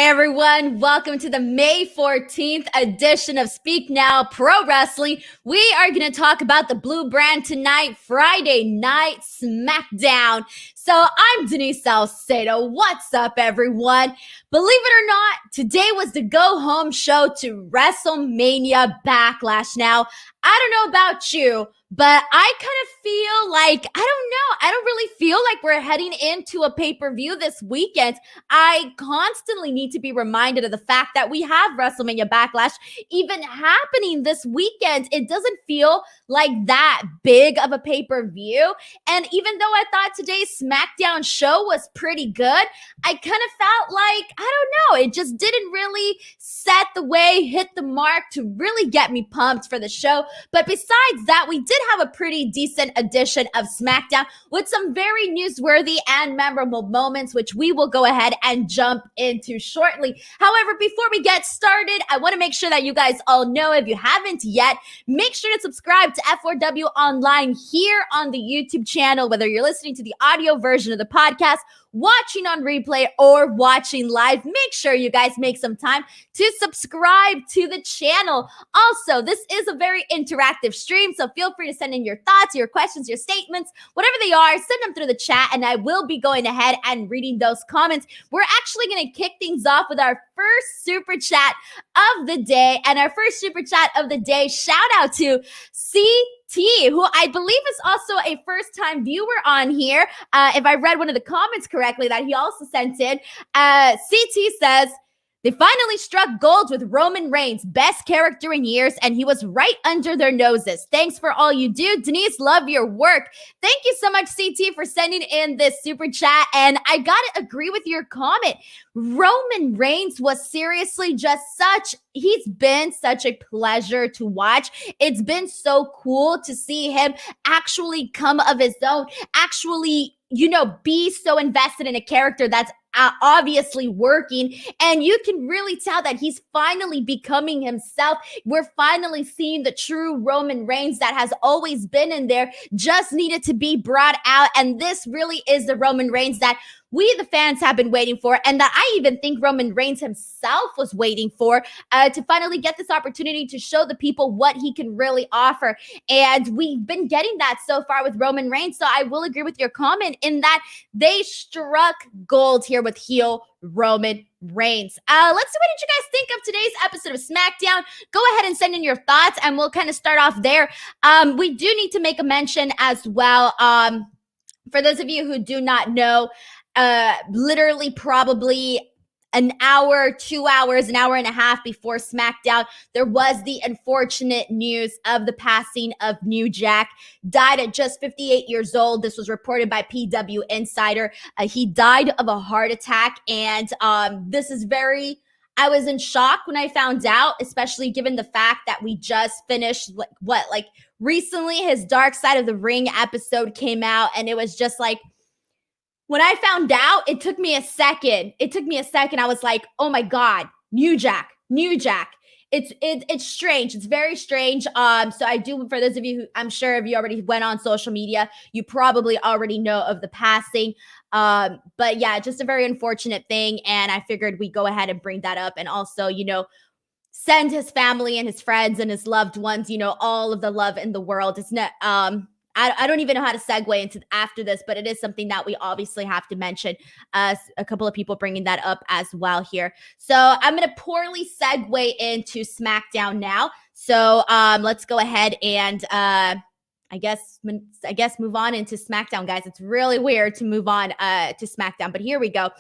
Hey everyone, welcome to the May 14th edition of Speak Now Pro Wrestling. We are going to talk about the blue brand tonight, Friday Night Smackdown. So I'm Denise Salcedo. What's up, everyone? Believe it or not, today was the go-home show to WrestleMania Backlash. Now, I don't know about you, but I kind of feel like, I don't really feel like we're heading into a pay-per-view this weekend. I constantly need to be reminded of the fact that we have WrestleMania Backlash even happening this weekend. It doesn't feel like that big of a pay-per-view. And even though I thought today's SmackDown show was pretty good, I kind of felt like, I don't know, it just didn't really set the way, hit the mark to really get me pumped for the show. But besides that, we did have a pretty decent edition of SmackDown with some very newsworthy and memorable moments, which we will go ahead and jump into shortly. However, before we get started, I want to make sure that you guys all know, if you haven't yet, make sure to subscribe to F4W Online here on the YouTube channel, whether you're listening to the audio version of the podcast, watching on replay, or watching live. Make sure you guys make some time to subscribe to the channel. Also, this is a very interactive stream, so feel free to send in your thoughts, your questions, your statements, whatever they are, send them through the chat, and I will be going ahead and reading those comments. We're actually going to kick things off with our first super chat of the day, and our first super chat of the day, shout out to CT, who I believe is also a first-time viewer on here. If I read one of the comments correctly that he also sent in, CT says, they finally struck gold with Roman Reigns, best character in years, and he was right under their noses. Thanks for all you do. Denise, love your work. Thank you so much, CT, for sending in this super chat, and I gotta agree with your comment. Roman Reigns was seriously he's been such a pleasure to watch. It's been so cool to see him actually come of his own, actually, be so invested in a character that's obviously working, and you can really tell that he's finally becoming himself. We're finally seeing the true Roman Reigns that has always been in there, just needed to be brought out, and this really is the Roman Reigns that we, the fans, have been waiting for, and that I even think Roman Reigns himself was waiting for, to finally get this opportunity to show the people what he can really offer. And we've been getting that so far with Roman Reigns, so I will agree with your comment in that they struck gold here with heel Roman Reigns. Let's see, what did you guys think of today's episode of SmackDown? Go ahead and send in your thoughts, and we'll kind of start off there. We do need to make a mention as well. For those of you who do not know, literally probably an hour, 2 hours, an hour and a half before SmackDown, there was the unfortunate news of the passing of New Jack. Died at just 58 years old. This was reported by PW Insider. He died of a heart attack, and this is I was in shock when I found out, especially given the fact that we just finished, recently his Dark Side of the Ring episode came out, and it was just like, when I found out, it took me a second. I was like, oh my God, New Jack. It's strange. It's very strange. So I do, for those of you who, I'm sure if you already went on social media, you probably already know of the passing. But yeah, just a very unfortunate thing. And I figured we'd go ahead and bring that up, and also, send his family and his friends and his loved ones, all of the love in the world. It's not, I don't even know how to segue into after this, but it is something that we obviously have to mention. A couple of people bringing that up as well here. So I'm going to poorly segue into SmackDown now. So let's go ahead and I guess move on into SmackDown, guys. It's really weird to move on to SmackDown, but here we go.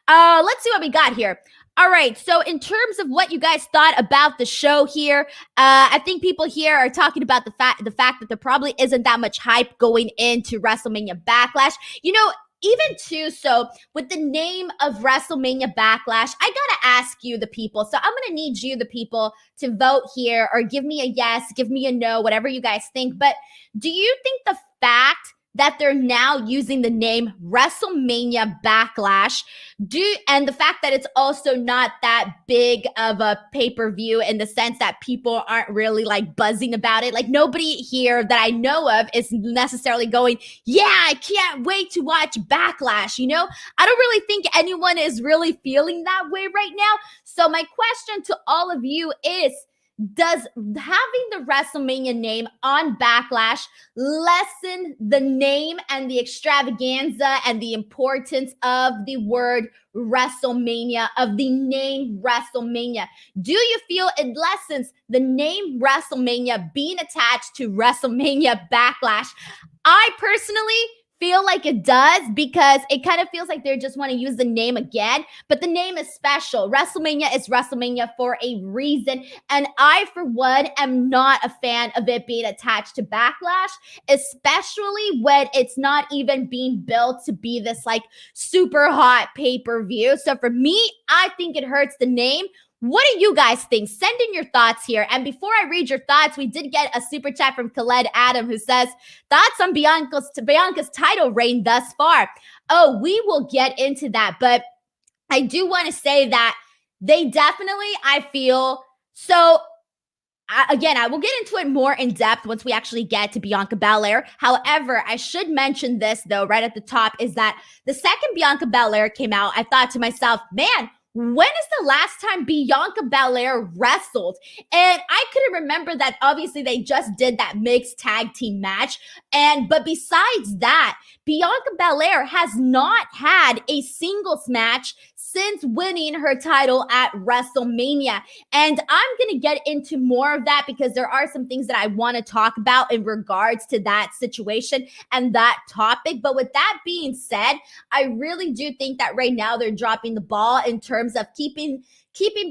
Let's see what we got here. All right, so in terms of what you guys thought about the show here, I think people here are talking about the fact that there probably isn't that much hype going into WrestleMania Backlash. Even too, so with the name of WrestleMania Backlash, I gotta ask you, the people. So I'm gonna need you, the people, to vote here, or give me a yes, give me a no, whatever you guys think. But do you think the fact that they're now using the name WrestleMania Backlash, and the fact that it's also not that big of a pay-per-view in the sense that people aren't really like buzzing about it. Like nobody here that I know of is necessarily going, yeah, I can't wait to watch Backlash. You know, I don't really think anyone is really feeling that way right now. So my question to all of you is, does having the WrestleMania name on Backlash lessen the name and the extravaganza and the importance of the word WrestleMania, of the name WrestleMania? Do you feel it lessens the name WrestleMania being attached to WrestleMania Backlash? I personally feel like it does, because it kind of feels like they just want to use the name again, but the name is special. WrestleMania is WrestleMania for a reason, and I, for one, am not a fan of it being attached to Backlash, especially when it's not even being built to be this like super hot pay-per-view. So for me, I think it hurts the name. What do you guys think? Send in your thoughts here. And before I read your thoughts, we did get a super chat from Khaled Adam, who says, thoughts on Bianca's title reign thus far? Oh, we will get into that. But I do want to say that they definitely, I feel, so again, I will get into it more in depth once we actually get to Bianca Belair. However, I should mention this, though, right at the top, is that the second Bianca Belair came out, I thought to myself, man, when is the last time Bianca Belair wrestled? And I couldn't remember that. Obviously, they just did that mixed tag team match. But besides that, Bianca Belair has not had a singles match since winning her title at WrestleMania. And I'm going to get into more of that because there are some things that I want to talk about in regards to that situation and that topic. But with that being said, I really do think that right now they're dropping the ball in terms of keeping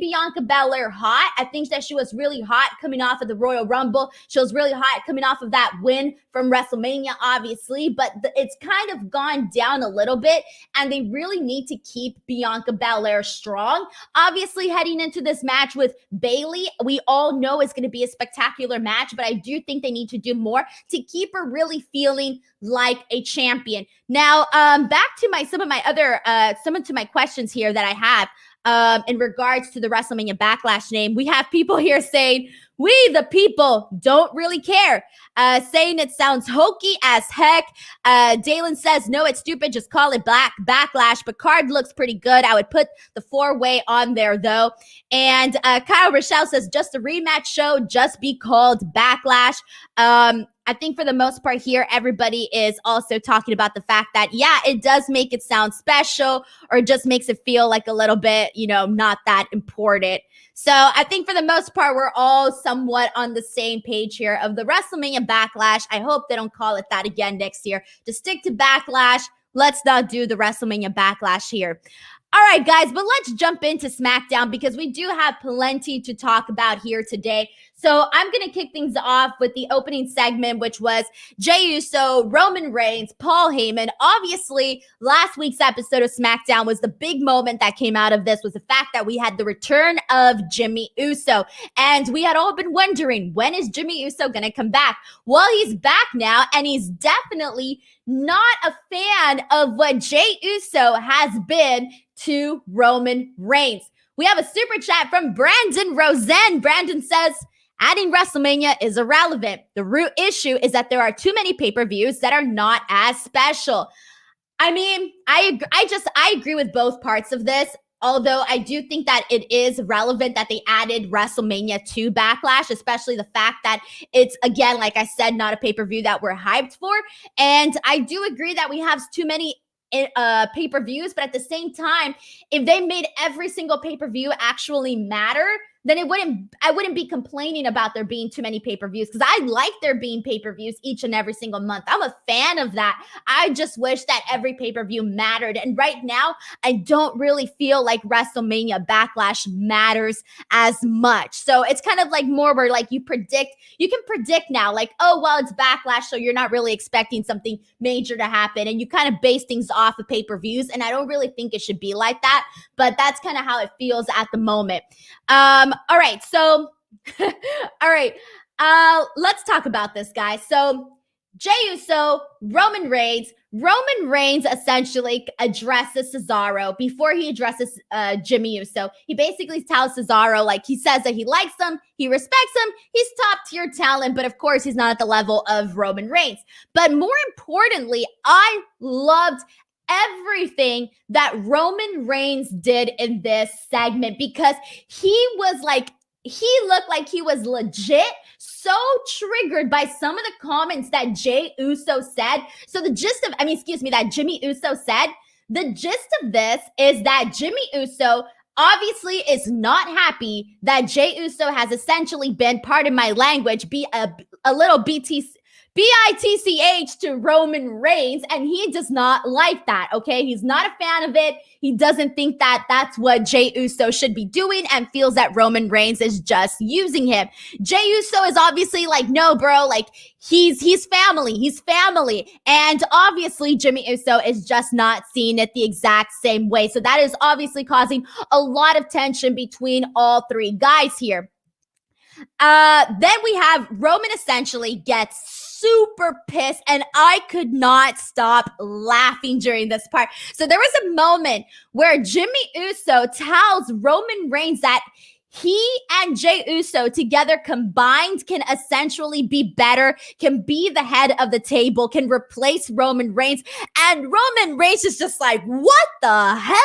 Bianca Belair hot. I think that she was really hot coming off of the Royal Rumble. She was really hot coming off of that win from WrestleMania, obviously, but it's kind of gone down a little bit, and they really need to keep Bianca Belair strong. Obviously, heading into this match with Bayley, we all know it's going to be a spectacular match, but I do think they need to do more to keep her really feeling like a champion. Now, back to some of my questions here that I have. In regards to the WrestleMania Backlash name, we have people here saying, we the people don't really care, saying it sounds hokey as heck. Dalen says, no, it's stupid, just call it Backlash, but card looks pretty good. I would put the 4-way on there, though. And Kyle Rochelle says, just a rematch show, just be called Backlash. I think for the most part here, everybody is also talking about the fact that, yeah, it does make it sound special, or it just makes it feel like a little bit, not that important. So I think for the most part, we're all somewhat on the same page here of the WrestleMania Backlash. I hope they don't call it that again next year. Just stick to Backlash. Let's not do the WrestleMania Backlash here. All right, guys, but let's jump into SmackDown because we do have plenty to talk about here today. So I'm going to kick things off with the opening segment, which was Jey Uso, Roman Reigns, Paul Heyman. Obviously, last week's episode of SmackDown was the big moment that came out of this, was the fact that we had the return of Jimmy Uso. And we had all been wondering, when is Jimmy Uso going to come back? Well, he's back now, and he's definitely not a fan of what Jey Uso has been to Roman Reigns. We have a super chat from Brandon Rosen. Brandon says, adding WrestleMania is irrelevant. The root issue is that there are too many pay-per-views that are not as special. I mean, I agree with both parts of this, although I do think that it is relevant that they added WrestleMania to Backlash, especially the fact that it's, again, like I said, not a pay-per-view that we're hyped for. And I do agree that we have too many pay-per-views, but at the same time, if they made every single pay-per-view actually matter, then I wouldn't be complaining about there being too many pay-per-views, because I like there being pay-per-views each and every single month. I'm a fan of that. I just wish that every pay-per-view mattered. And right now, I don't really feel like WrestleMania Backlash matters as much. So it's kind of like more where like you can predict now, like, oh, well, it's Backlash, so you're not really expecting something major to happen. And you kind of base things off of pay-per-views. And I don't really think it should be like that, but that's kind of how it feels at the moment. All right. So, all right. Let's talk about this, guys. So Jey Uso, Roman Reigns. Roman Reigns essentially addresses Cesaro before he addresses Jimmy Uso. He basically tells Cesaro, like, he says that he likes him, he respects him, he's top tier talent, but of course he's not at the level of Roman Reigns. But more importantly, I loved everything that Roman Reigns did in this segment because he looked like he was legit so triggered by some of the comments that Jey Uso said. So that Jimmy Uso said, the gist of this is that Jimmy Uso obviously is not happy that Jey Uso has essentially been, pardon my language, be a little BITCH to Roman Reigns, and he does not like that, okay? He's not a fan of it. He doesn't think that that's what Jey Uso should be doing and feels that Roman Reigns is just using him. Jey Uso is obviously like, no, bro, like, he's family. And obviously, Jimmy Uso is just not seeing it the exact same way. So that is obviously causing a lot of tension between all three guys here. Then we have Roman essentially gets super pissed, and I could not stop laughing during this part. So there was a moment where Jimmy Uso tells Roman Reigns that he and Jey Uso together combined can essentially be better, can be the head of the table, can replace Roman Reigns. And Roman Reigns is just like, what the hell?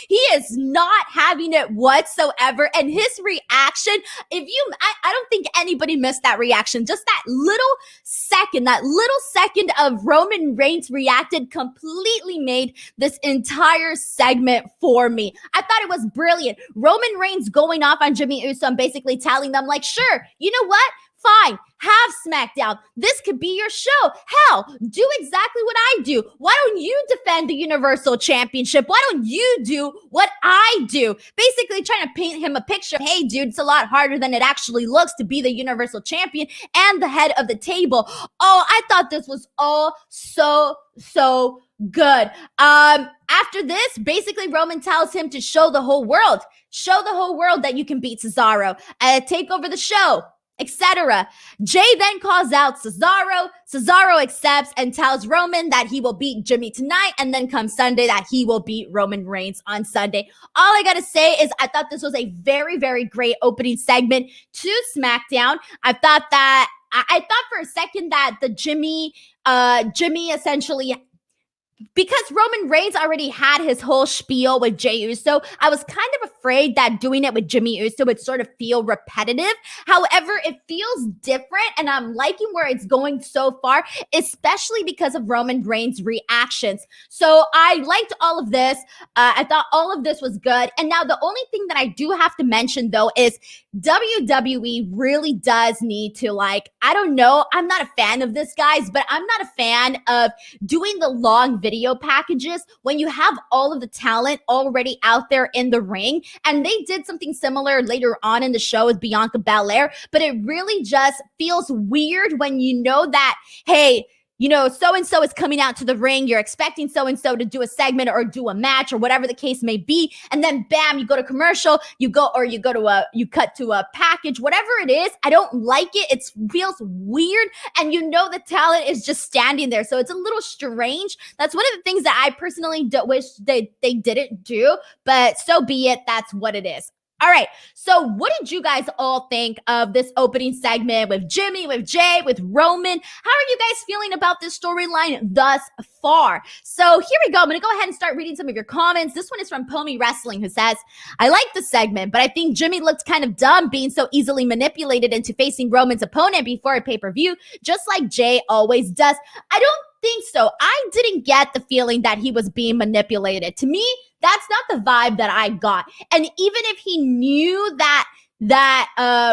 He is not having it whatsoever. And his reaction, I don't think anybody missed that reaction. Just that little second of Roman Reigns reacted completely made this entire segment for me. I thought it was brilliant. Roman Reigns going off on Jimmy Uso and basically telling them, like, sure, you know what? Fine, have SmackDown. This could be your show. Hell, do exactly what I do. Why don't you defend the Universal Championship? Why don't you do what I do? Basically trying to paint him a picture. Hey, dude, it's a lot harder than it actually looks to be the Universal Champion and the head of the table. Oh, I thought this was all so good. After this, basically Roman tells him to show the whole world that you can beat Cesaro, take over the show, etc. Jey then calls out Cesaro. Cesaro accepts and tells Roman that he will beat Jimmy tonight, and then come Sunday that he will beat Roman Reigns on Sunday. All I gotta say is I thought this was a very, very great opening segment to SmackDown. I thought for a second that the Jimmy essentially, because Roman Reigns already had his whole spiel with Jey Uso, I was kind of afraid that doing it with Jimmy Uso would sort of feel repetitive. However, it feels different, and I'm liking where it's going so far, especially because of Roman Reigns' reactions. So I liked all of this. I thought all of this was good. And now the only thing that I do have to mention, though, is WWE really does need to, like, I don't know, I'm not a fan of this, guys, but I'm not a fan of doing the long video packages when you have all of the talent already out there in the ring. And they did something similar later on in the show with Bianca Belair, but it really just feels weird when you know that, hey, you know, so-and-so is coming out to the ring. You're expecting so-and-so to do a segment or do a match or whatever the case may be. And then bam, you go to commercial, you cut to a package, whatever it is. I don't like it. It feels weird. And you know, the talent is just standing there. So it's a little strange. That's one of the things that I personally wish they didn't do, but so be it. That's what it is. All right, so what did you guys all think of this opening segment with Jimmy, with Jey, with Roman? How are you guys feeling about this storyline thus far? So here we go. I'm going to go ahead and start reading some of your comments. This one is from Pomi Wrestling, who says, I like the segment, but I think Jimmy looked kind of dumb being so easily manipulated into facing Roman's opponent before a pay-per-view, just like Jey always does. I don't think so. I didn't get the feeling that he was being manipulated. To me, that's not the vibe that I got. And even if he knew that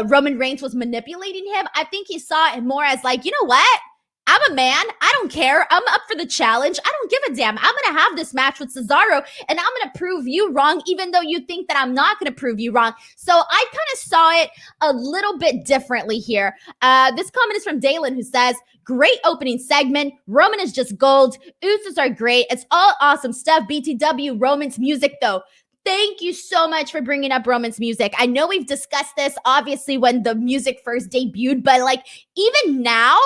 Roman Reigns was manipulating him, I think he saw it more as like, you know what? I'm a man. I don't care. I'm up for the challenge. I don't give a damn. I'm going to have this match with Cesaro, and I'm going to prove you wrong, even though you think that I'm not going to prove you wrong. So I kind of saw it a little bit differently here. This comment is from Dalen, who says, great opening segment. Roman is just gold. Usos are great. It's all awesome stuff. BTW, Roman's music, though. Thank you so much for bringing up Roman's music. I know we've discussed this, obviously, when the music first debuted, but like even now,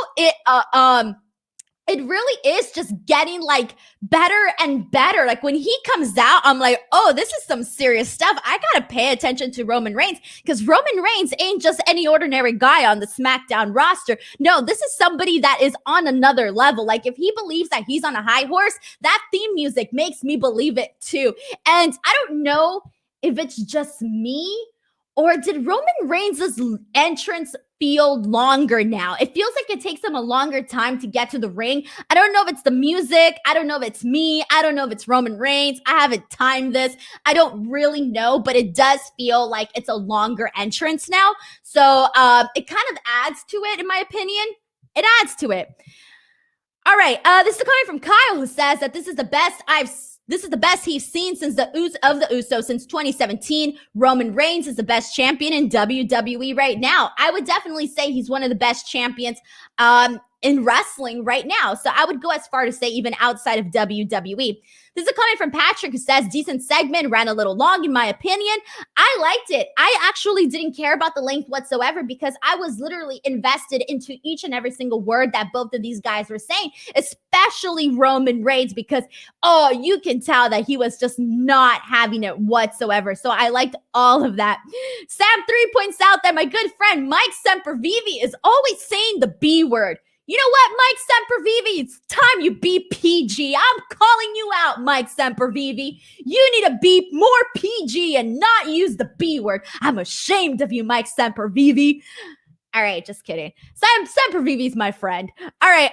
it really is just getting like better and better. Like when he comes out, I'm like, oh, this is some serious stuff. I gotta pay attention to Roman Reigns because Roman Reigns ain't just any ordinary guy on the SmackDown roster. No, this is somebody that is on another level. Like if he believes that he's on a high horse, that theme music makes me believe it too. And I don't know if it's just me or did Roman Reigns' entrance feel longer now? It feels like it takes him a longer time to get to the ring. I don't know if it's the music. I don't know if it's me. I don't know if it's Roman Reigns. I haven't timed this. I don't really know, but it does feel like it's a longer entrance now. So it kind of adds to it, in my opinion. It adds to it. All right. This is coming from Kyle, who says that this is the best he's seen since the Usos since 2017. Roman Reigns is the best champion in WWE right now. I would definitely say he's one of the best champions in wrestling right now. So I would go as far to say even outside of WWE. This is a comment from Patrick who says, decent segment, ran a little long in my opinion. I liked it. I actually didn't care about the length whatsoever because I was literally invested into each and every single word that both of these guys were saying, especially Roman Reigns, because, oh, you can tell that he was just not having it whatsoever. So I liked all of that. Sam 3 points out that my good friend Mike Sempervive is always saying the B word. You know what, Mike Sempervive? It's time you be PG. I'm calling you out, Mike Sempervive. You need to be more PG and not use the B word. I'm ashamed of you, Mike Sempervive. All right, just kidding. Sempervive's my friend. All right,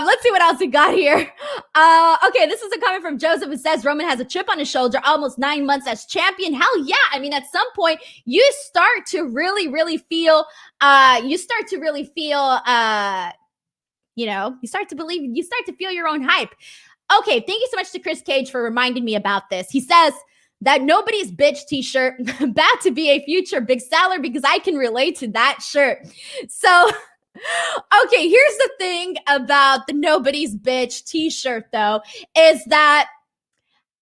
let's see what else we got here. Okay, this is a comment from Joseph who says Roman has a chip on his shoulder, almost 9 months as champion. Hell yeah. I mean, at some point, you start to really feel, you start to feel your own hype. Okay, thank you so much to Chris Cage for reminding me about this. He says that nobody's bitch t-shirt about to be a future big seller because I can relate to that shirt. So, okay, here's the thing about the nobody's bitch t-shirt though, is that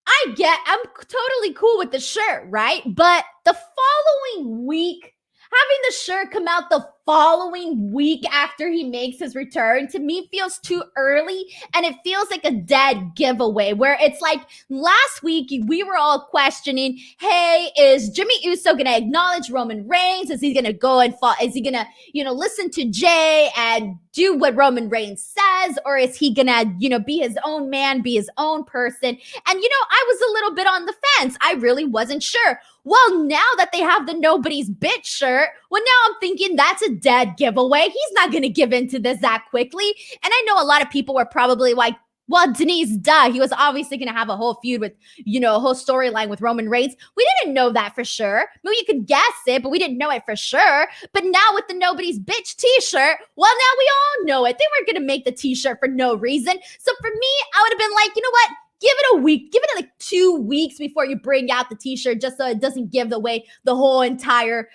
I'm totally cool with the shirt, right? But the following week, having the shirt come out the following week after he makes his return, to me feels too early, and it feels like a dead giveaway where it's like last week we were all questioning, hey, is Jimmy Uso going to acknowledge Roman Reigns? Is he going to go and fall? Is he going to, listen to Jay and do what Roman Reigns says? Or is he going to, be his own man, be his own person? And, I was a little bit on the fence. I really wasn't sure. Well, now that they have the nobody's bitch shirt, well, now I'm thinking that's a dead giveaway. He's not going to give in to this that quickly. And I know a lot of people were probably like, well, Denise, duh. He was obviously going to have a whole feud with, a whole storyline with Roman Reigns. We didn't know that for sure. Maybe you could guess it, but we didn't know it for sure. But now with the nobody's bitch t-shirt, well, now we all know it. They weren't going to make the t-shirt for no reason. So for me, I would have been like, you know what? Give it a week. Give it like 2 weeks before you bring out the t-shirt, just so it doesn't give away the whole entire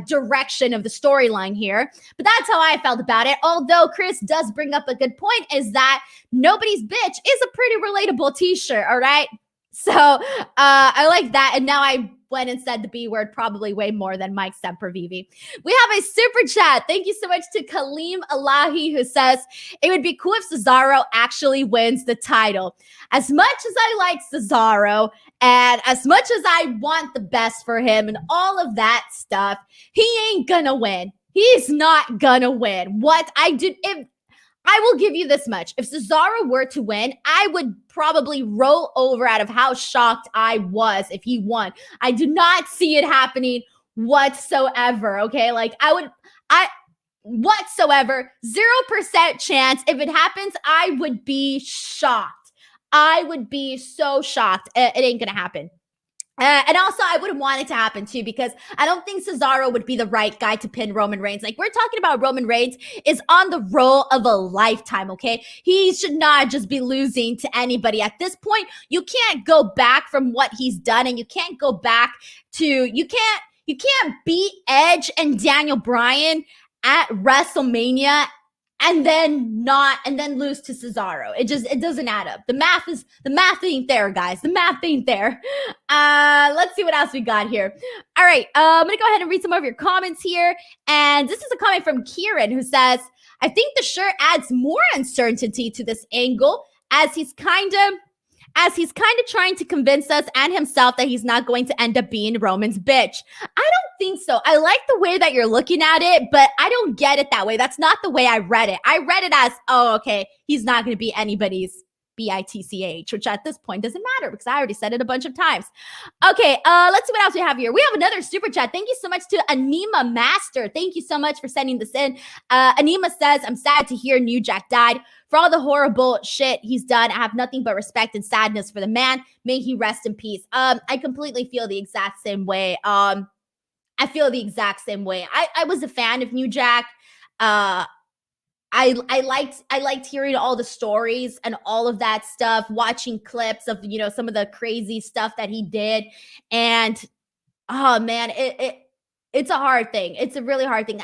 direction of the storyline here. But that's how I felt about it. Although Chris does bring up a good point, is that nobody's bitch is a pretty relatable t-shirt, all right? So I like that. And now I went and said the B word probably way more than Mike Sempervive. We have a super chat. Thank you so much to Kaleem Alahi, who says, it would be cool if Cesaro actually wins the title. As much as I like Cesaro and as much as I want the best for him and all of that stuff, he ain't gonna win. He's not gonna win. I will give you this much. If Cesaro were to win, I would probably roll over out of how shocked I was if he won. I do not see it happening whatsoever, okay? Whatsoever, 0% chance. If it happens, I would be shocked. I would be so shocked. It ain't gonna happen. And also, I wouldn't want it to happen too, because I don't think Cesaro would be the right guy to pin Roman Reigns. Like, we're talking about Roman Reigns is on the roll of a lifetime, okay? He should not just be losing to anybody. At this point, you can't go back from what he's done, and you can't go back to, you can't beat Edge and Daniel Bryan at WrestleMania and then lose to Cesaro. It doesn't add up. The math ain't there, guys. The math ain't there. Let's see what else we got here. All right. I'm going to go ahead and read some of your comments here. And this is a comment from Kieran, who says, I think the shirt adds more uncertainty to this angle as he's kind of trying to convince us and himself that he's not going to end up being Roman's bitch. I don't think so. I like the way that you're looking at it, but I don't get it that way. That's not the way I read it. I read it as, oh, okay, he's not going to be anybody's bitch, which at this point doesn't matter because I already said it a bunch of times. Okay, let's see what else we have here. We have another super chat. Thank you so much to Anima Master. Thank you so much for sending this in. Anima says, I'm sad to hear New Jack died. For all the horrible shit he's done, I have nothing but respect and sadness for the man. May he rest in peace. I completely feel the exact same way. I was a fan of New Jack. I liked hearing all the stories and all of that stuff, watching clips of, some of the crazy stuff that he did. And oh man, it's a hard thing. It's a really hard thing.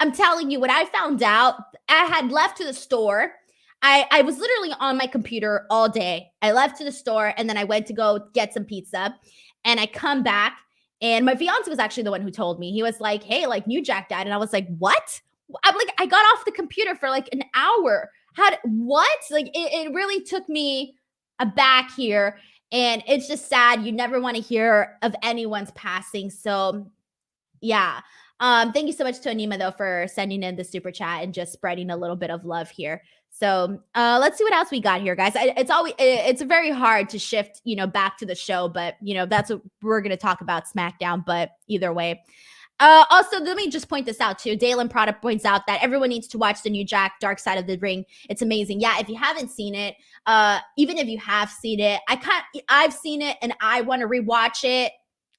I'm telling you, when I found out, I had left to the store. I was literally on my computer all day. I left to the store and then I went to go get some pizza and I come back and my fiance was actually the one who told me. He was like, hey, like New Jack died. And I was like, what? I'm like, I got off the computer for like an hour. What? Like it really took me aback here. And it's just sad. You never want to hear of anyone's passing. So yeah. Thank you so much to Anima though for sending in the super chat and just spreading a little bit of love here. So let's see what else we got here, guys. It's very hard to shift, back to the show, but that's what we're going to talk about SmackDown. But either way. Also, let me just point this out too. Dalen Prada points out that everyone needs to watch the New Jack Dark Side of the Ring. It's amazing. Yeah, if you haven't seen it, even if you have seen it, I've seen it and I want to rewatch it.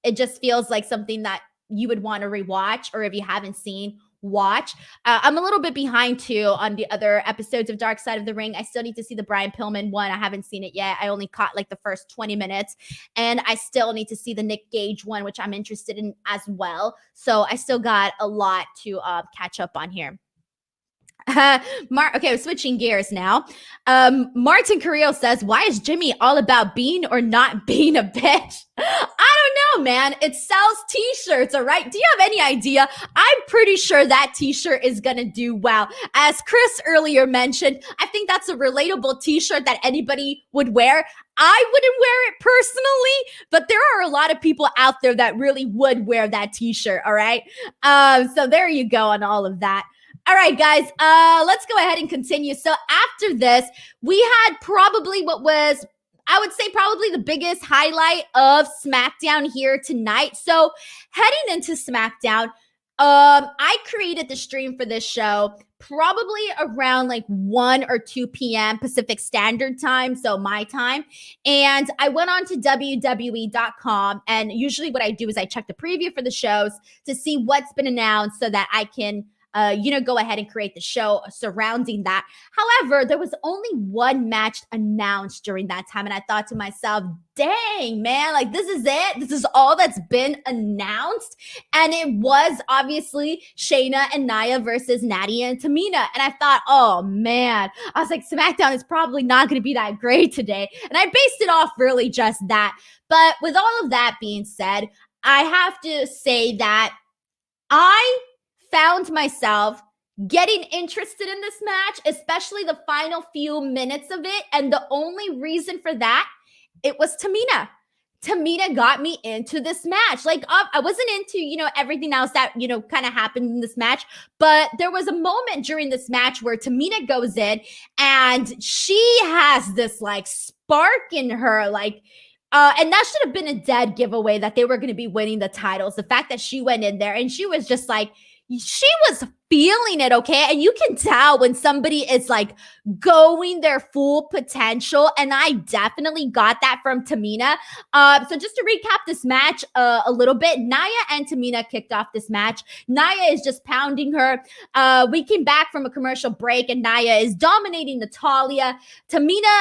It just feels like something that you would want to rewatch, or if you haven't seen, watch. I'm a little bit behind too on the other episodes of Dark Side of the Ring. I still need to see the Brian Pillman one. I haven't seen it yet. I only caught like the first 20 minutes and I still need to see the Nick Gage one, which I'm interested in as well. So I still got a lot to catch up on here. Okay, switching gears now. Martin Carrillo says, why is Jimmy all about being or not being a bitch? I don't know, man. It sells t-shirts, all right? Do you have any idea? I'm pretty sure that t-shirt is gonna do well. As Chris earlier mentioned, I think that's a relatable t-shirt that anybody would wear. I wouldn't wear it personally, but there are a lot of people out there that really would wear that t-shirt, all right? So there you go on all of that. All right, guys, let's go ahead and continue. So after this, we had probably I would say probably the biggest highlight of SmackDown here tonight. So heading into SmackDown, I created the stream for this show probably around like 1 or 2 p.m. Pacific Standard Time, so my time. And I went on to WWE.com, and usually what I do is I check the preview for the shows to see what's been announced so that I can go ahead and create the show surrounding that. However, there was only one match announced during that time. And I thought to myself, dang, man, like this is it. This is all that's been announced. And it was obviously Shayna and Nia versus Nadia and Tamina. And I thought, oh man, I was like, SmackDown is probably not going to be that great today. And I based it off really just that. But with all of that being said, I have to say that I found myself getting interested in this match, especially the final few minutes of it. And the only reason for that, it was Tamina. Tamina got me into this match. Like, I wasn't into, everything else that, kind of happened in this match. But there was a moment during this match where Tamina goes in and she has this like spark in her, like, and that should have been a dead giveaway that they were going to be winning the titles. The fact that she went in there and she was just like, she was feeling it, okay? And you can tell when somebody is like going their full potential. And I definitely got that from Tamina. So just to recap this match a little bit, Nia and Tamina kicked off this match. Nia is just pounding her. We came back from a commercial break and Nia is dominating Natalya. Tamina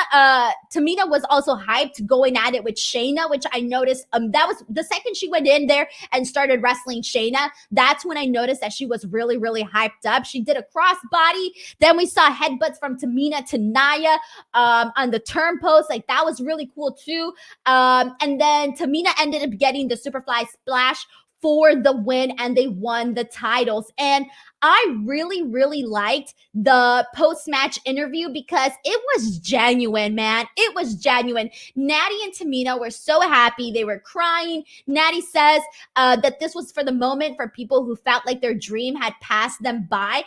was also hyped going at it with Shayna, which I noticed that was the second she went in there and started wrestling Shayna. That's when I noticed that she was really, really hyped up. She did a crossbody. Then we saw headbutts from Tamina to Nia on the turn post. Like that was really cool too. And then Tamina ended up getting the Superfly Splash for the win and they won the titles. And I really, really liked the post-match interview because it was genuine, man. It was genuine. Natty and Tamina were so happy. They were crying. Natty says that this was for the moment for people who felt like their dream had passed them by.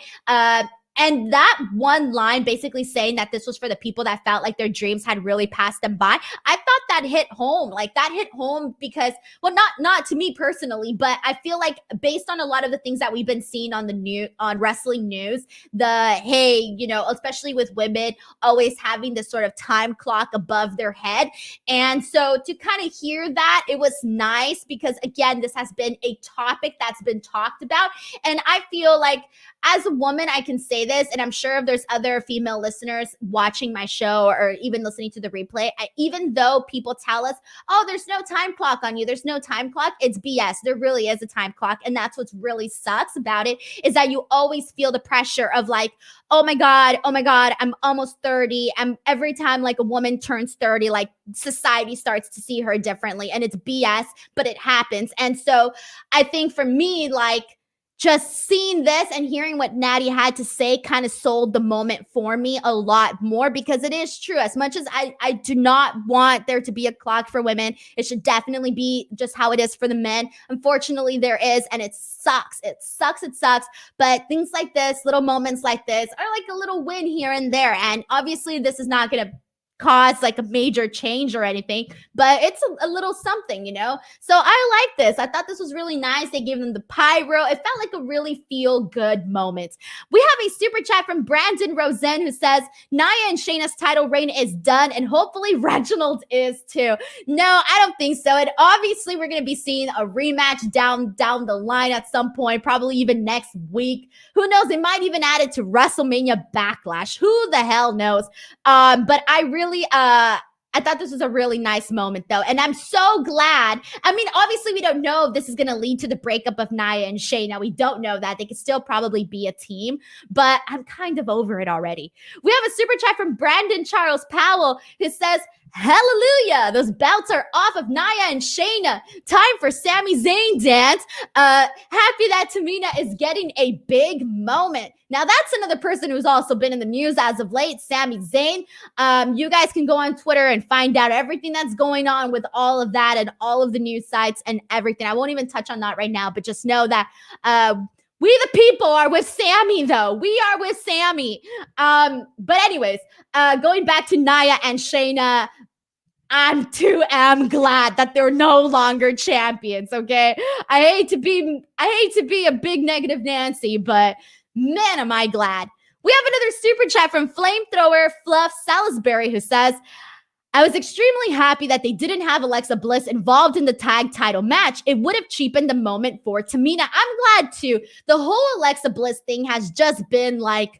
And that one line basically saying that this was for the people that felt like their dreams had really passed them by. I thought that hit home. Like that hit home because, well, not to me personally, but I feel like based on a lot of the things that we've been seeing on the news, on wrestling news, hey, you know, especially with women always having this sort of time clock above their head. And so to kind of hear that, it was nice because again, this has been a topic that's been talked about. And I feel like as a woman, I can say this, and I'm sure if there's other female listeners watching my show or even listening to the replay, even though people tell us, oh, there's no time clock on you, there's no time clock, it's BS. There really is a time clock. And that's what really sucks about it is that you always feel the pressure of like, oh my God, I'm almost 30. And every time like a woman turns 30, like society starts to see her differently. And it's BS, but it happens. And so I think for me, like, just seeing this and hearing what Natty had to say kind of sold the moment for me a lot more because it is true. As much as I do not want there to be a clock for women, it should definitely be just how it is for the men. Unfortunately, there is, and it sucks. It sucks. But things like this, little moments like this are like a little win here and there. And obviously, this is not going to cause like a major change or anything, but it's a little something, you know? So I like this. I thought this was really nice. They gave them the pyro. It felt like a really feel good moment. We have a super chat from Brandon Rosen who says, Nia and Shayna's title reign is done and hopefully Reginald is too. No, I don't think so. And obviously we're going to be seeing a rematch down the line at some point, probably even next week. Who knows? They might even add it to WrestleMania Backlash. Who the hell knows? But I really I thought this was a really nice moment though. And I'm so glad. I mean, obviously we don't know if this is going to lead to the breakup of Nia and Shayna. We don't know that. They could still probably be a team, but I'm kind of over it already. We have a super chat from Brandon Charles Powell who says, hallelujah, those belts are off of Nia and Shayna. Time for Sami Zayn dance. Happy that Tamina is getting a big moment. Now, that's another person who's also been in the news as of late, Sami Zayn. You guys can go on Twitter and find out everything that's going on with all of that and all of the news sites and everything. I won't even touch on that right now, but just know that we the people are with Sami, though. We are with Sami. But anyways, going back to Nia and Shayna, I'm too glad that they're no longer champions, okay? I hate to be a big negative Nancy, but man, am I glad. We have another super chat from Flamethrower Fluff Salisbury who says, I was extremely happy that they didn't have Alexa Bliss involved in the tag title match. It would have cheapened the moment for Tamina. I'm glad too. The whole Alexa Bliss thing has just been like,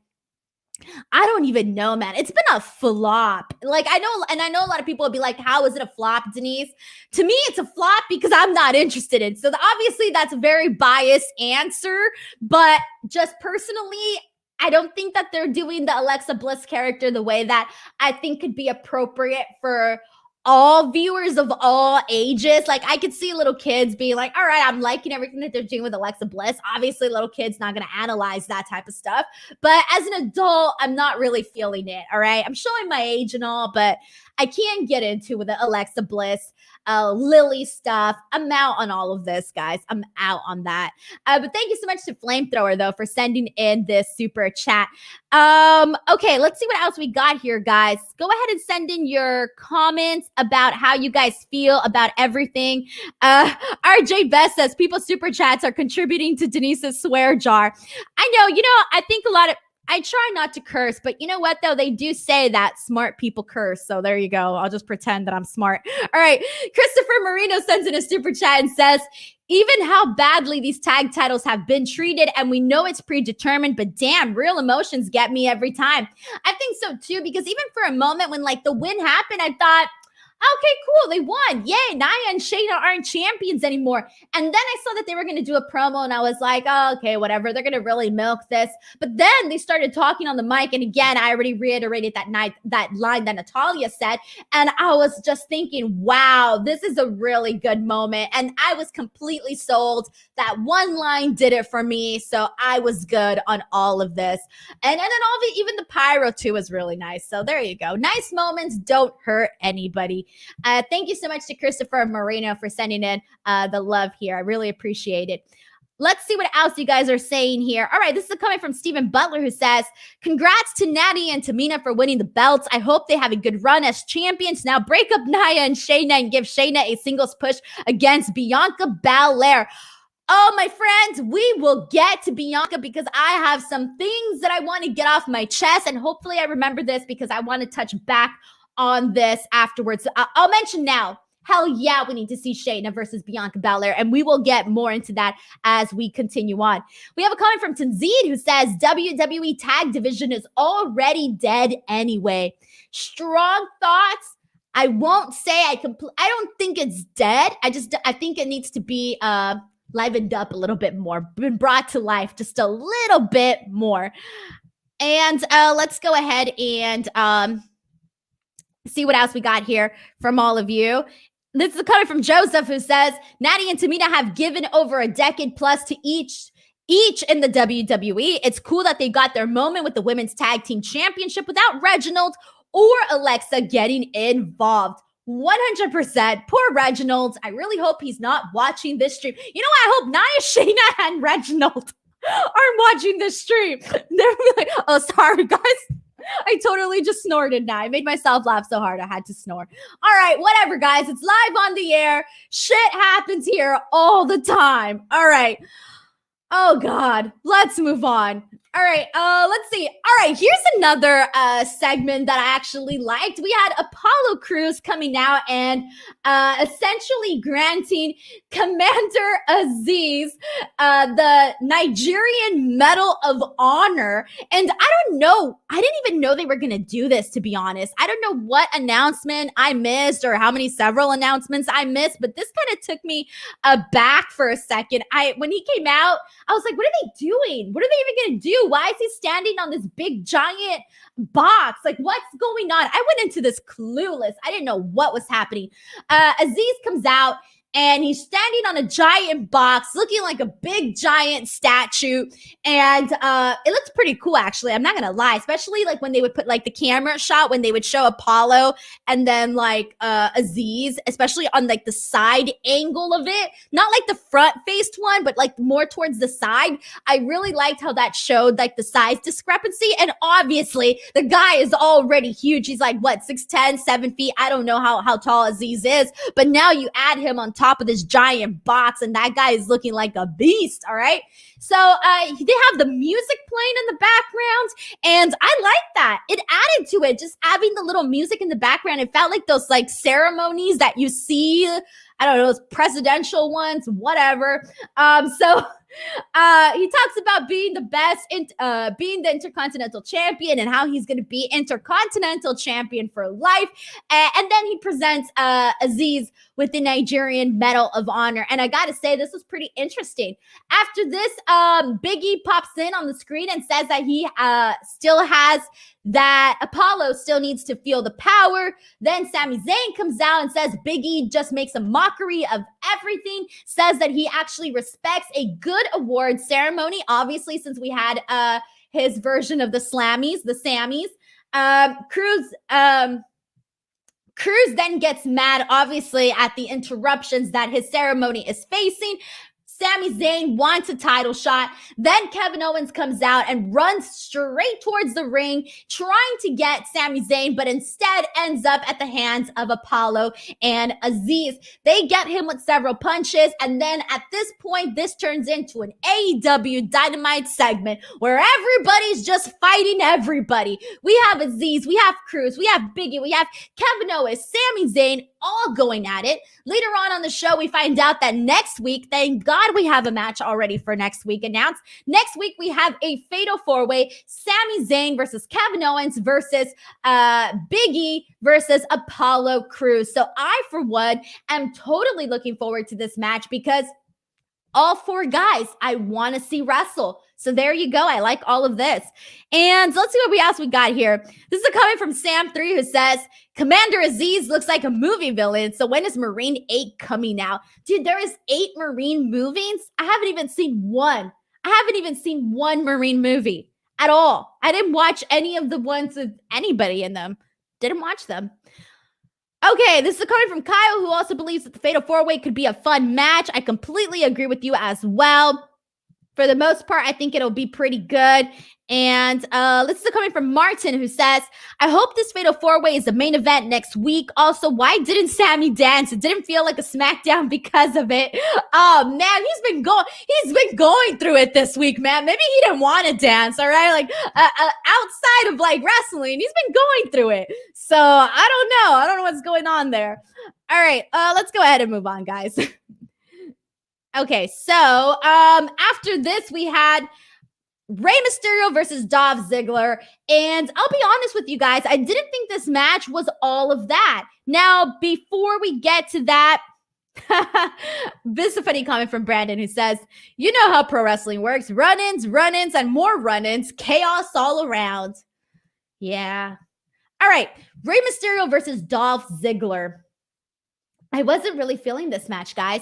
I don't even know, man. It's been a flop. Like, I know a lot of people will be like, how is it a flop, Denise? To me, it's a flop because I'm not interested in. So obviously that's a very biased answer, but just personally, I don't think that they're doing the Alexa Bliss character the way that I think could be appropriate for all viewers of all ages. Like, I could see little kids being like, all right, I'm liking everything that they're doing with Alexa Bliss. Obviously, little kids not going to analyze that type of stuff. But as an adult, I'm not really feeling it, all right? I'm showing my age and all, but I can't get into with the Alexa Bliss, Lily stuff. I'm out on all of this, guys. I'm out on that. But thank you so much to Flamethrower, though, for sending in this super chat. Okay, let's see what else we got here, guys. Go ahead and send in your comments about how you guys feel about everything. RJ Best says, people super chats are contributing to Denise's swear jar. I know, I think I try not to curse, but you know what, though? They do say that smart people curse. So there you go. I'll just pretend that I'm smart. All right. Christopher Marino sends in a super chat and says, even how badly these tag titles have been treated, and we know it's predetermined, but damn, real emotions get me every time. I think so, too, because even for a moment when, like, the win happened, I thought, Okay, cool. They won. Yay. Nia and Shayna aren't champions anymore. And then I saw that they were going to do a promo and I was like, oh, okay, whatever. They're going to really milk this. But then they started talking on the mic. And again, I already reiterated that line that Natalya said. And I was just thinking, wow, this is a really good moment. And I was completely sold. That one line did it for me. So I was good on all of this. And then even the pyro too was really nice. So there you go. Nice moments don't hurt anybody. Thank you so much to Christopher Moreno for sending in the love here. I really appreciate it. Let's see what else you guys are saying here. All right, this is coming from Stephen Butler, who says, congrats to Natty and Tamina for winning the belts. I hope they have a good run as champions. Now break up Nia and Shayna and give Shayna a singles push against Bianca Belair. Oh, my friends, we will get to Bianca because I have some things that I want to get off my chest, and hopefully I remember this because I want to touch back on this afterwards. I'll mention now. Hell yeah, we need to see Shayna versus Bianca Belair, and we will get more into that as we continue on. We have a comment from Tanzid who says WWE Tag Division is already dead anyway. Strong thoughts. I won't say I don't think it's dead. I think it needs to be livened up a little bit more, been brought to life just a little bit more. And let's go ahead and see what else we got here from all of you. This is coming from Joseph, who says, Natty and Tamina have given over a decade plus to each in the WWE. It's cool that they got their moment with the Women's Tag Team Championship without Reginald or Alexa getting involved. 100%. Poor Reginald. I really hope he's not watching this stream. You know, I hope Nia, Shayna, and Reginald are watching this stream. They're like, oh, sorry, guys. I totally just snorted now. I made myself laugh so hard I had to snore. All right, whatever, guys. It's live on the air. Shit happens here all the time. All right. Oh, God. Let's move on. All right, let's see. All right, here's another segment that I actually liked. We had Apollo Crews coming out and essentially granting Commander Aziz the Nigerian Medal of Honor. And I don't know. I didn't even know they were going to do this, to be honest. I don't know what announcement I missed or how many several announcements I missed, but this kind of took me aback for a second. When he came out, I was like, what are they doing? What are they even going to do? Why is he standing on this big giant box? Like, what's going on? I went into this clueless. I didn't know what was happening. Aziz comes out and he's standing on a giant box looking like a big giant statue. And it looks pretty cool, actually. I'm not going to lie, especially like when they would put like the camera shot, when they would show Apollo and then like Aziz, especially on like the side angle of it, not like the front faced one, but like more towards the side. I really liked how that showed like the size discrepancy. And obviously the guy is already huge. He's like, what, 6'10", 7 feet? I don't know how tall Aziz is, but now you add him on top of this giant box and that guy is looking like a beast. All right. So they have the music playing in the background and I like that. It added to it, just having the little music in the background. It felt like those like ceremonies that you see, I don't know, those presidential ones, whatever. He talks about being the best, being the Intercontinental Champion and how he's going to be Intercontinental Champion for life. And then he presents Aziz with the Nigerian Medal of Honor. And I got to say, this was pretty interesting. After this, Biggie pops in on the screen and says that he still has that Apollo still needs to feel the power. Then Sami Zayn comes out and says Biggie just makes a mockery of everything, says that he actually respects a good award ceremony, obviously, since we had his version of the Sammys. Crews then gets mad, obviously, at the interruptions that his ceremony is facing. Sami Zayn wants a title shot. Then Kevin Owens comes out and runs straight towards the ring, trying to get Sami Zayn, but instead ends up at the hands of Apollo and Aziz. They get him with several punches, and then at this point, this turns into an AEW Dynamite segment where everybody's just fighting everybody. We have Aziz, we have Crews, we have Biggie, we have Kevin Owens, Sami Zayn, all going at it. Later on the show, we find out that next week, thank God we have a match already for next week announced. Next week, we have a fatal four-way, Sami Zayn versus Kevin Owens versus Big E versus Apollo Crews. So I, for one, am totally looking forward to this match because all four guys I want to see wrestle. So there you go. I like all of this. And let's see what else we got here. This is coming from Sam3, who says, Commander Aziz looks like a movie villain. So when is Marine 8 coming out? Dude, there is 8 Marine movies. I haven't even seen one. I haven't even seen one Marine movie at all. I didn't watch any of the ones with anybody in them. Didn't watch them. Okay, this is coming from Kyle, who also believes that the Fatal 4-Way could be a fun match. I completely agree with you as well. For the most part, I think it'll be pretty good. And this is coming from Martin, who says, I hope this Fatal 4-Way is the main event next week. Also, why didn't Sami dance? It didn't feel like a SmackDown because of it. Oh, man, he's been going through it this week, man. Maybe he didn't want to dance, all right? Like, outside of, like, wrestling, he's been going through it. So, I don't know. I don't know what's going on there. All right, let's go ahead and move on, guys. Okay, so after this, we had Rey Mysterio versus Dolph Ziggler. And I'll be honest with you guys, I didn't think this match was all of that. Now, before we get to that, this is a funny comment from Brandon, who says, you know how pro wrestling works. Run-ins, and more run-ins. Chaos all around. Yeah. All right, Rey Mysterio versus Dolph Ziggler. I wasn't really feeling this match, guys.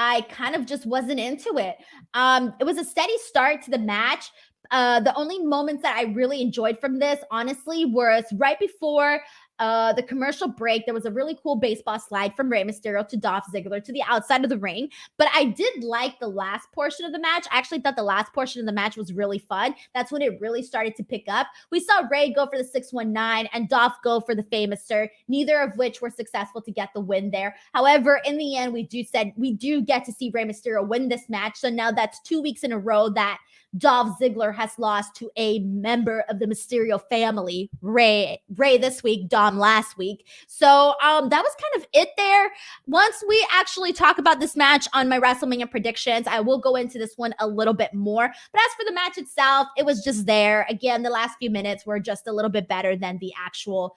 I kind of just wasn't into it. It was a steady start to the match. The only moments that I really enjoyed from this, honestly, was right before the commercial break. There was a really cool baseball slide from Rey Mysterio to Dolph Ziggler to the outside of the ring. But I did like the last portion of the match. I actually thought the last portion of the match was really fun. That's when it really started to pick up. We saw Rey go for the 619 and Dolph go for the famous sir, neither of which were successful to get the win there. However, in the end, we do get to see Rey Mysterio win this match. So now that's 2 weeks in a row that Dolph Ziggler has lost to a member of the Mysterio family, Rey this week, Dom last week. So that was kind of it there. Once we actually talk about this match on my WrestleMania predictions, I will go into this one a little bit more. But as for the match itself, it was just there. Again, the last few minutes were just a little bit better than the actual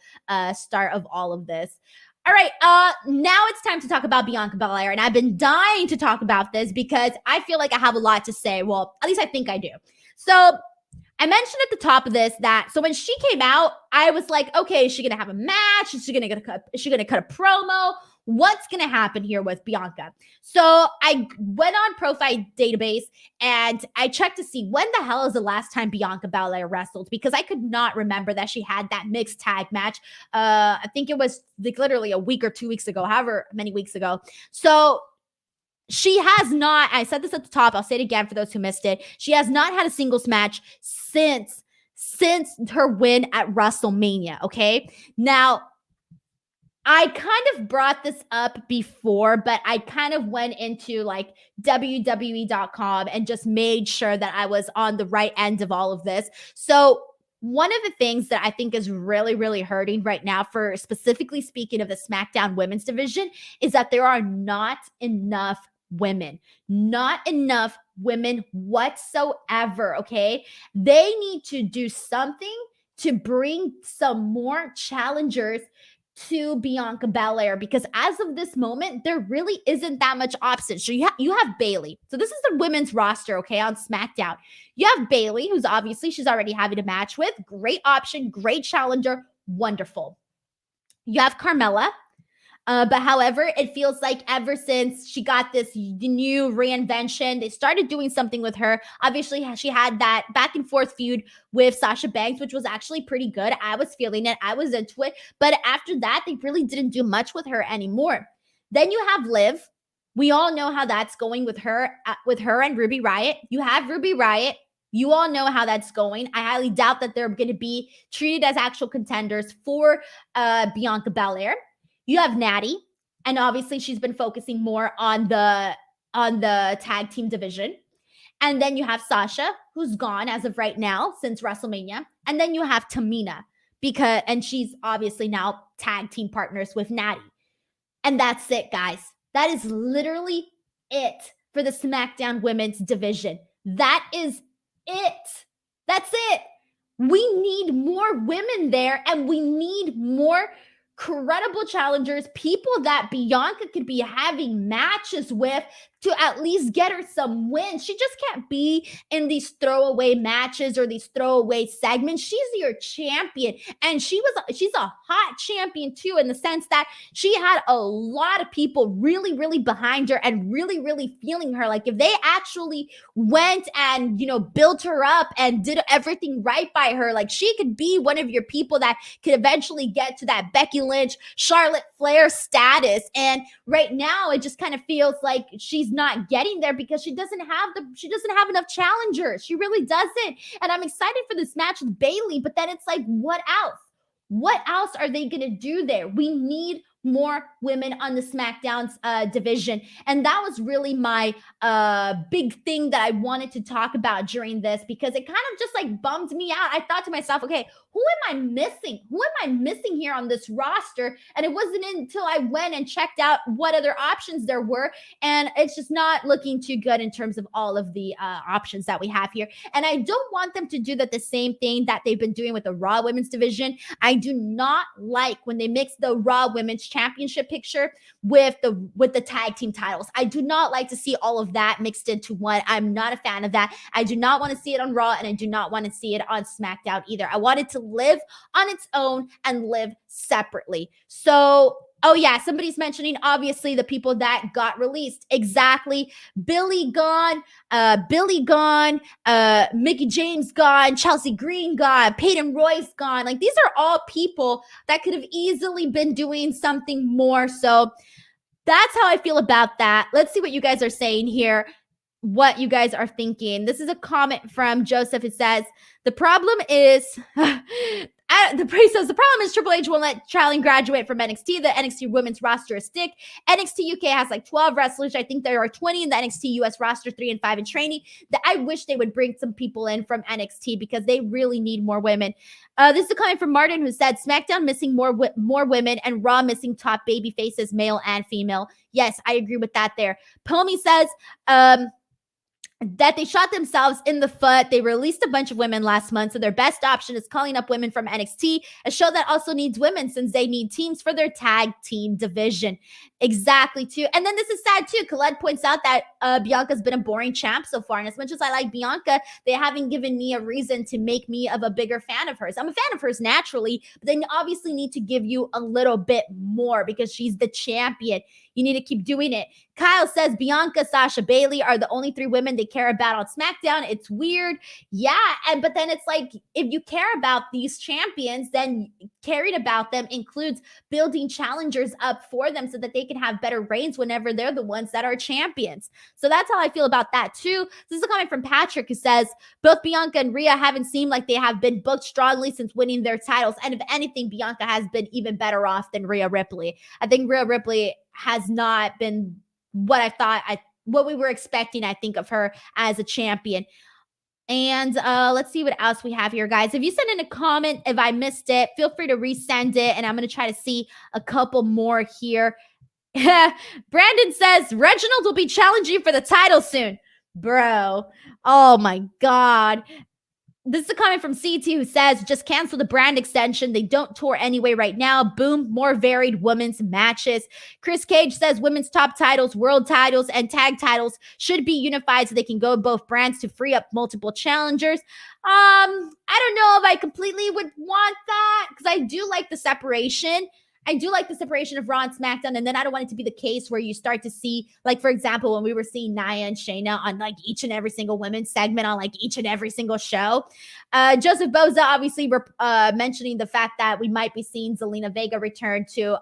start of all of this. All right, now it's time to talk about Bianca Belair, and I've been dying to talk about this because I feel like I have a lot to say. Well, at least I think I do. So I mentioned at the top of this that, so when she came out, I was like, okay, is she going to have a match? Is she going to cut a promo? What's going to happen here with Bianca? So I went on Profile Database and I checked to see when the hell is the last time Bianca Belair wrestled, because I could not remember that she had that mixed tag match. I think it was like literally a week or 2 weeks ago, however many weeks ago. So she has not, I said this at the top, I'll say it again for those who missed it. She has not had a singles match since her win at WrestleMania, okay? Now, I kind of brought this up before, but I kind of went into like WWE.com and just made sure that I was on the right end of all of this. So one of the things that I think is really, really hurting right now, for specifically speaking of the SmackDown women's division, is that there are not enough women whatsoever, okay? They need to do something to bring some more challengers to Bianca Belair, because as of this moment, there really isn't that much options. So you have Bayley. So this is the women's roster, okay, on SmackDown. You have Bayley, who's obviously she's already having a match with. Great option, great challenger, wonderful. You have Carmella. But however, it feels like ever since she got this new reinvention, they started doing something with her. Obviously, she had that back and forth feud with Sasha Banks, which was actually pretty good. I was feeling it. I was into it. But after that, they really didn't do much with her anymore. Then you have Liv. We all know how that's going with her and Ruby Riott. You have Ruby Riott. You all know how that's going. I highly doubt that they're going to be treated as actual contenders for Bianca Belair. You have Natty, and obviously she's been focusing more on the tag team division. And then you have Sasha, who's gone as of right now since WrestleMania. And then you have Tamina. and she's obviously now tag team partners with Natty. And that's it, guys. That is literally it for the SmackDown women's division. That is it. That's it. We need more women there, and we need more credible challengers, people that Bianca could be having matches with to at least get her some wins. She just can't be in these throwaway matches or these throwaway segments. She's your champion, and she's a hot champion too, in the sense that she had a lot of people really, really behind her and really, really feeling her. Like if they actually went and, built her up and did everything right by her, like she could be one of your people that could eventually get to that Becky Lynch, Charlotte Flair status. And right now it just kind of feels like she's not getting there because she doesn't have enough challengers. She really doesn't. And I'm excited for this match with Bayley, but then it's like, what else? What else are they going to do there? We need more women on the SmackDown's division. And that was really my big thing that I wanted to talk about during this, because it kind of just like bummed me out. I thought to myself, okay, who am I missing? Who am I missing here on this roster? And it wasn't until I went and checked out what other options there were. And it's just not looking too good in terms of all of the options that we have here. And I don't want them to do the same thing that they've been doing with the Raw women's division. I do not like when they mix the Raw women's championship picture with the tag team titles. I do not like to see all of that mixed into one. I'm not a fan of that. I do not want to see it on Raw, and I do not want to see it on SmackDown either. I want it to live on its own and live separately. So, oh yeah, somebody's mentioning obviously the people that got released. Exactly. Billy gone, Mickey James gone, Chelsea Green gone, Peyton Royce gone. Like these are all people that could have easily been doing something more. So that's how I feel about that. Let's see what you guys are saying here, what you guys are thinking. This is a comment from Joseph. It says, the problem is, the priest says, the problem is Triple H won't let Charlie graduate from NXT. The NXT women's roster is thick. NXT UK has like 12 wrestlers. I think there are 20 in the NXT US roster, 3 and 5 in training. I wish they would bring some people in from NXT because they really need more women. This is a comment from Martin, who said, SmackDown missing more women and Raw missing top baby faces, male and female. Yes, I agree with that there. Pomi says, that they shot themselves in the foot. They released a bunch of women last month, so their best option is calling up women from NXT, a show that also needs women since they need teams for their tag team division. Exactly, too. And then this is sad, too. Khaled points out that Bianca's been a boring champ so far, and as much as I like Bianca, they haven't given me a reason to make me of a bigger fan of hers. I'm a fan of hers naturally, but they obviously need to give you a little bit more because she's the champion. You need to keep doing it. Kyle says Bianca, Sasha, Bayley are the only 3 women they care about on SmackDown. It's weird. Yeah, but then it's like, if you care about these champions, then caring about them includes building challengers up for them so that they can have better reigns whenever they're the ones that are champions. So that's how I feel about that too. This is a comment from Patrick, who says, both Bianca and Rhea haven't seemed like they have been booked strongly since winning their titles. And if anything, Bianca has been even better off than Rhea Ripley. I think Rhea Ripley has not been what we were expecting, I think, of her as a champion. And let's see what else we have here, guys. If you send in a comment, if I missed it, feel free to resend it. And I'm going to try to see a couple more here. Brandon says, Reginald will be challenging for the title soon. Bro, oh my God. This is a comment from CT, who says, just cancel the brand extension. They don't tour anyway right now. Boom, more varied women's matches. Chris Cage says women's top titles, world titles, and tag titles should be unified so they can go both brands to free up multiple challengers. I don't know if I completely would want that because I do like the separation. I do like the separation of Raw and SmackDown, and then I don't want it to be the case where you start to see, like, for example, when we were seeing Nia and Shayna on, like, each and every single women's segment on, like, each and every single show. Joseph Boza obviously mentioning the fact that we might be seeing Zelina Vega return to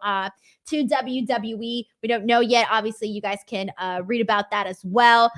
WWE. We don't know yet. Obviously, you guys can read about that as well.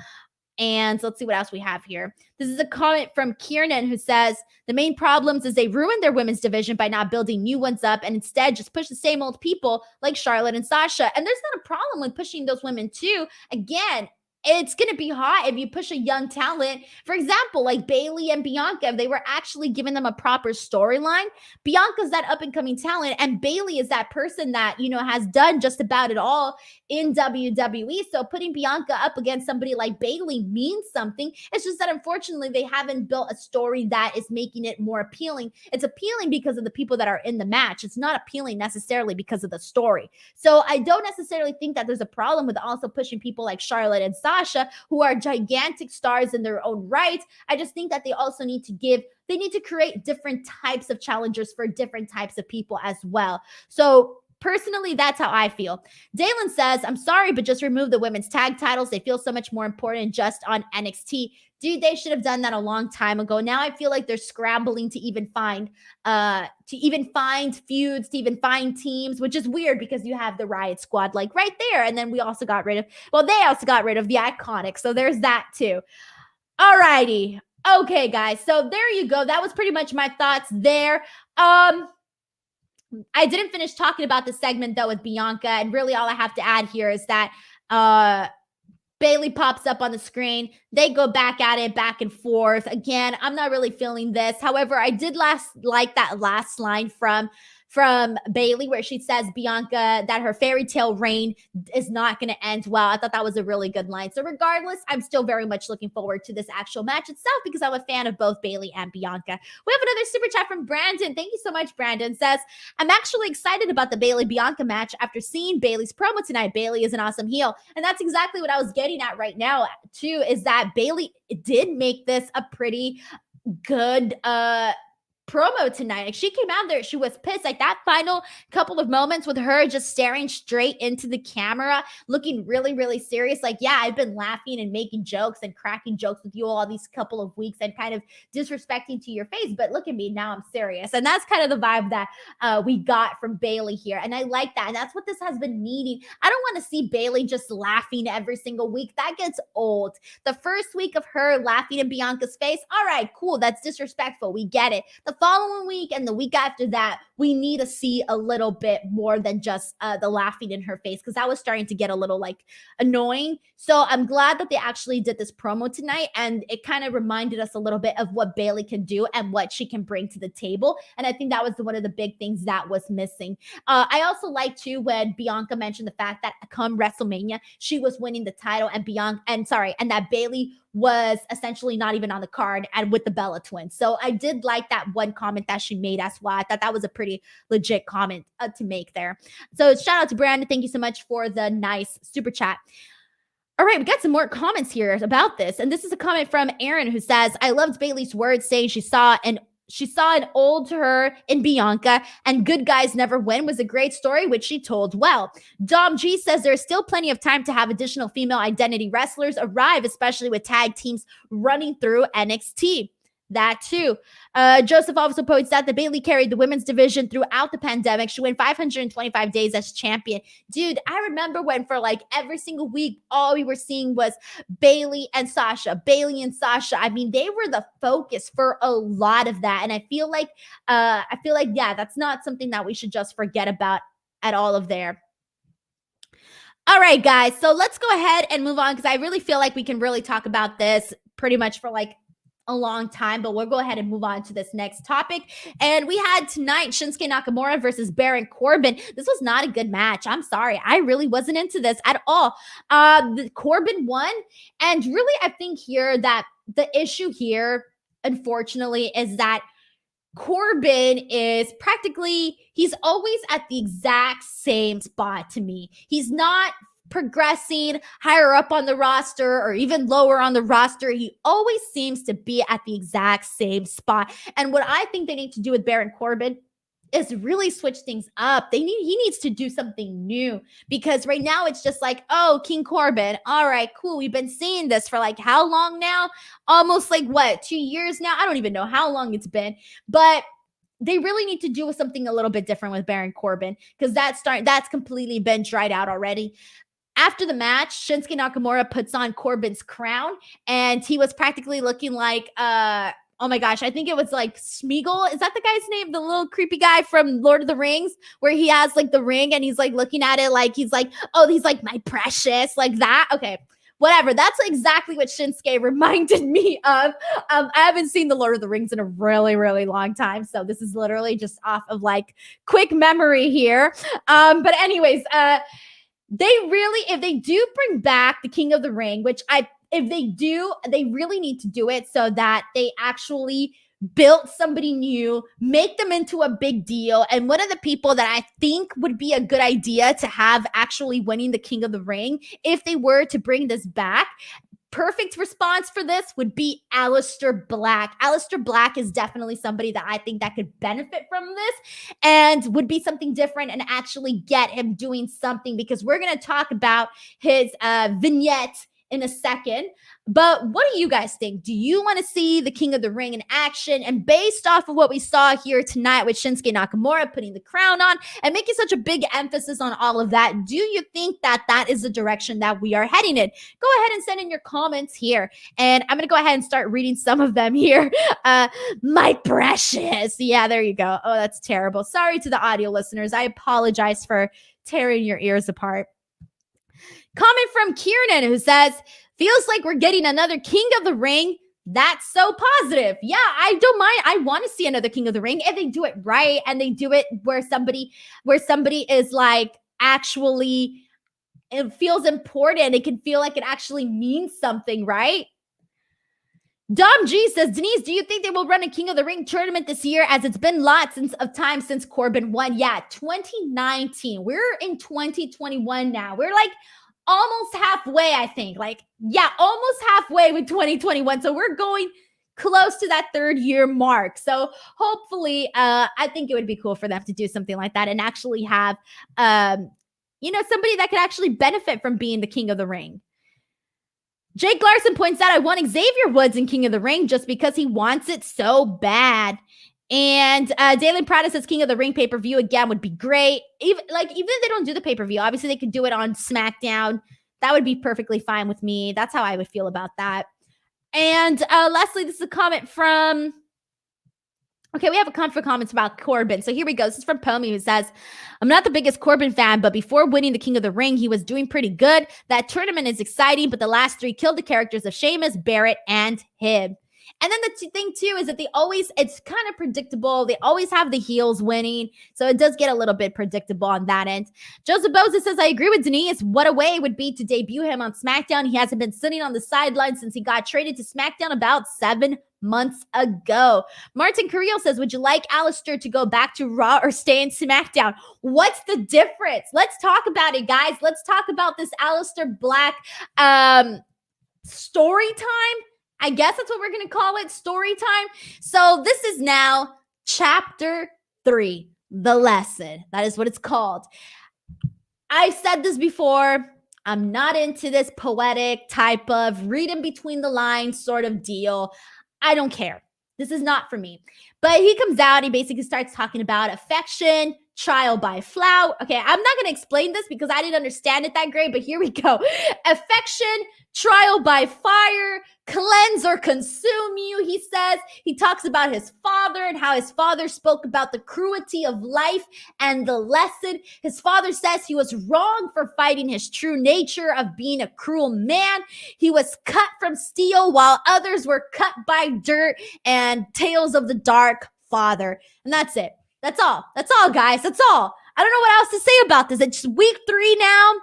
And let's see what else we have here. This is a comment from Kiernan, who says, the main problems is they ruined their women's division by not building new ones up and instead just push the same old people like Charlotte and Sasha. And there's not a problem with pushing those women too. Again, it's going to be hot if you push a young talent. For example, like Bayley and Bianca, if they were actually giving them a proper storyline. Bianca's that up and coming talent, and Bayley is that person that, has done just about it all in WWE. So putting Bianca up against somebody like Bayley means something. It's just that unfortunately they haven't built a story that is making it more appealing. It's appealing because of the people that are in the match. It's not appealing necessarily because of the story. So I don't necessarily think that there's a problem with also pushing people like Charlotte and Sasha, who are gigantic stars in their own right. I just think that they also need to create different types of challengers for different types of people as well. So personally, that's how I feel. Dalen says, I'm sorry, but just remove the women's tag titles. They feel so much more important just on NXT. Dude, they should have done that a long time ago. Now I feel like they're scrambling to even find feuds, to even find teams, which is weird because you have the Riot Squad like right there. And then they also got rid of the Iconics. So there's that too. All righty. Okay, guys. So there you go. That was pretty much my thoughts there. I didn't finish talking about the segment though with Bianca, and really all I have to add here is that Bayley pops up on the screen. They go back at it, back and forth. Again, I'm not really feeling this. However, I did like that last line from Bayley where she says Bianca that her fairy tale reign is not going to end well. I thought that was a really good line. So regardless, I'm still very much looking forward to this actual match itself because I'm a fan of both Bayley and Bianca. We have another super chat from Brandon. Thank you so much, Brandon. Says, I'm actually excited about the Bayley-Bianca match after seeing Bayley's promo tonight. Bayley is an awesome heel. And that's exactly what I was getting at right now, too, is that Bayley did make this a pretty good promo tonight. Like, she came out there, she was pissed. Like that final couple of moments with her just staring straight into the camera, looking really, really serious. Like, yeah, I've been laughing and making jokes and cracking jokes with you all these couple of weeks and kind of disrespecting to your face, but look at me, now I'm serious. And that's kind of the vibe that we got from Bayley here. And I like that. And that's what this has been needing. I don't want to see Bayley just laughing every single week. That gets old. The first week of her laughing in Bianca's face, all right, cool. That's disrespectful. We get it. The following week and the week after that, we need to see a little bit more than just the laughing in her face, because that was starting to get a little like annoying. So I'm glad that they actually did this promo tonight, and it kind of reminded us a little bit of what Bayley can do and what she can bring to the table. And I think that was one of the big things that was missing. I also like too when Bianca mentioned the fact that come WrestleMania, she was winning the title, and that Bayley was essentially not even on the card and with the Bella twins. So I did like that one comment that she made as well. I thought that was a pretty legit comment to make there. So shout out to Brandon. Thank you so much for the nice super chat. All right, we got some more comments here about this. And this is a comment from Aaron who says, I loved Bayley's words saying she saw an old her in Bianca, and good guys never win was a great story, which she told well. Dom G says there's still plenty of time to have additional female identity wrestlers arrive, especially with tag teams running through NXT. That too. Joseph also points out that Bayley carried the women's division throughout the pandemic. She went 525 days as champion. Dude, I remember when for like every single week, all we were seeing was Bayley and Sasha. I mean, they were the focus for a lot of that. And I feel like, yeah, that's not something that we should just forget about at all of there. All right, guys. So let's go ahead and move on, because I really feel like we can really talk about this pretty much for like a long time, but we'll go ahead and move on to this next topic. And we had tonight Shinsuke Nakamura versus Baron Corbin. This was not a good match. I'm sorry. I really wasn't into this at all. Corbin won. And really, I think here that the issue here, unfortunately, is that Corbin is he's always at the exact same spot to me. He's not progressing higher up on the roster or even lower on the roster. He always seems to be at the exact same spot. And what I think they need to do with Baron Corbin is really switch things up. He needs to do something new, because right now it's just like, oh, King Corbin. All right, cool. We've been seeing this for like how long now? Almost like 2 years now? I don't even know how long it's been, but they really need to do something a little bit different with Baron Corbin, because that's completely been dried out already. After the match, Shinsuke Nakamura puts on Corbin's crown, and he was practically looking like, oh my gosh, I think it was like Smeagol. Is that the guy's name? The little creepy guy from Lord of the Rings, where he has like the ring and he's like looking at it like he's like, oh, he's like my precious, like that. Okay. whatever. That's exactly what Shinsuke reminded me of. I haven't seen The Lord of the Rings in a really, really long time. So this is literally just off of like quick memory here. But anyways, they really, if they do bring back the King of the Ring, if they do, they really need to do it so that they actually build somebody new, make them into a big deal. And one of the people that I think would be a good idea to have actually winning the King of the Ring, if they were to bring this back, perfect response for this would be Aleister Black. Aleister Black is definitely somebody that I think that could benefit from this and would be something different and actually get him doing something, because we're going to talk about his vignette in a second. But what do you guys think? Do you want to see the King of the Ring in action? And based off of what we saw here tonight with Shinsuke Nakamura putting the crown on and making such a big emphasis on all of that, do you think that that is the direction that we are heading in? Go ahead and send in your comments here. And I'm going to go ahead and start reading some of them here. My precious. Yeah, there you go. Oh, that's terrible. Sorry to the audio listeners. I apologize for tearing your ears apart. Comment from Kieran, who says, feels like we're getting another King of the Ring. That's so positive. Yeah, I don't mind. I want to see another King of the Ring if they do it right and they do it where somebody is like actually, it feels important. It can feel like it actually means something, right? Dom G says, Denise, do you think they will run a King of the Ring tournament this year, as it's been lots of time since Corbin won? Yeah, 2019. We're in 2021 now. We're like almost halfway, I think. Almost halfway with 2021. So we're going close to that 3rd year mark. So hopefully, I think it would be cool for them to do something like that and actually have, somebody that could actually benefit from being the King of the Ring. Jake Larson points out, I want Xavier Woods in King of the Ring just because he wants it so bad. And Dalen Prada says King of the Ring pay-per-view again would be great. Even if they don't do the pay-per-view, obviously they could do it on SmackDown. That would be perfectly fine with me. That's how I would feel about that. And lastly, this is a comment from... Okay, we have a comment for comments about Corbin. So here we go. This is from Pomi, who says, I'm not the biggest Corbin fan, but before winning the King of the Ring, he was doing pretty good. That tournament is exciting, but the last 3 killed the characters of Sheamus, Barrett, and him. And then the thing, too, is that it's kind of predictable. They always have the heels winning. So it does get a little bit predictable on that end. Joseph Boza says, I agree with Denise. What a way it would be to debut him on SmackDown. He hasn't been sitting on the sidelines since he got traded to SmackDown about 7 months ago. Martin Carrillo says, would you like Aleister to go back to Raw or stay in SmackDown? What's the difference? Let's talk about it, guys. Let's talk about this Aleister Black story time. I guess that's what we're going to call it, story time. So this is now chapter 3, the lesson. That is what it's called. I've said this before. I'm not into this poetic type of reading between the lines sort of deal. I don't care. This is not for me. But he comes out, he basically starts talking about affection, trial by flower. Okay, I'm not going to explain this because I didn't understand it that great, but here we go. Affection, trial by fire, cleanse or consume you, he says. He talks about his father and how his father spoke about the cruelty of life and the lesson. His father says he was wrong for fighting his true nature of being a cruel man. He was cut from steel while others were cut by dirt, and tales of the dark father. And that's it. That's all. That's all, guys. That's all. I don't know what else to say about this. It's week 3 now.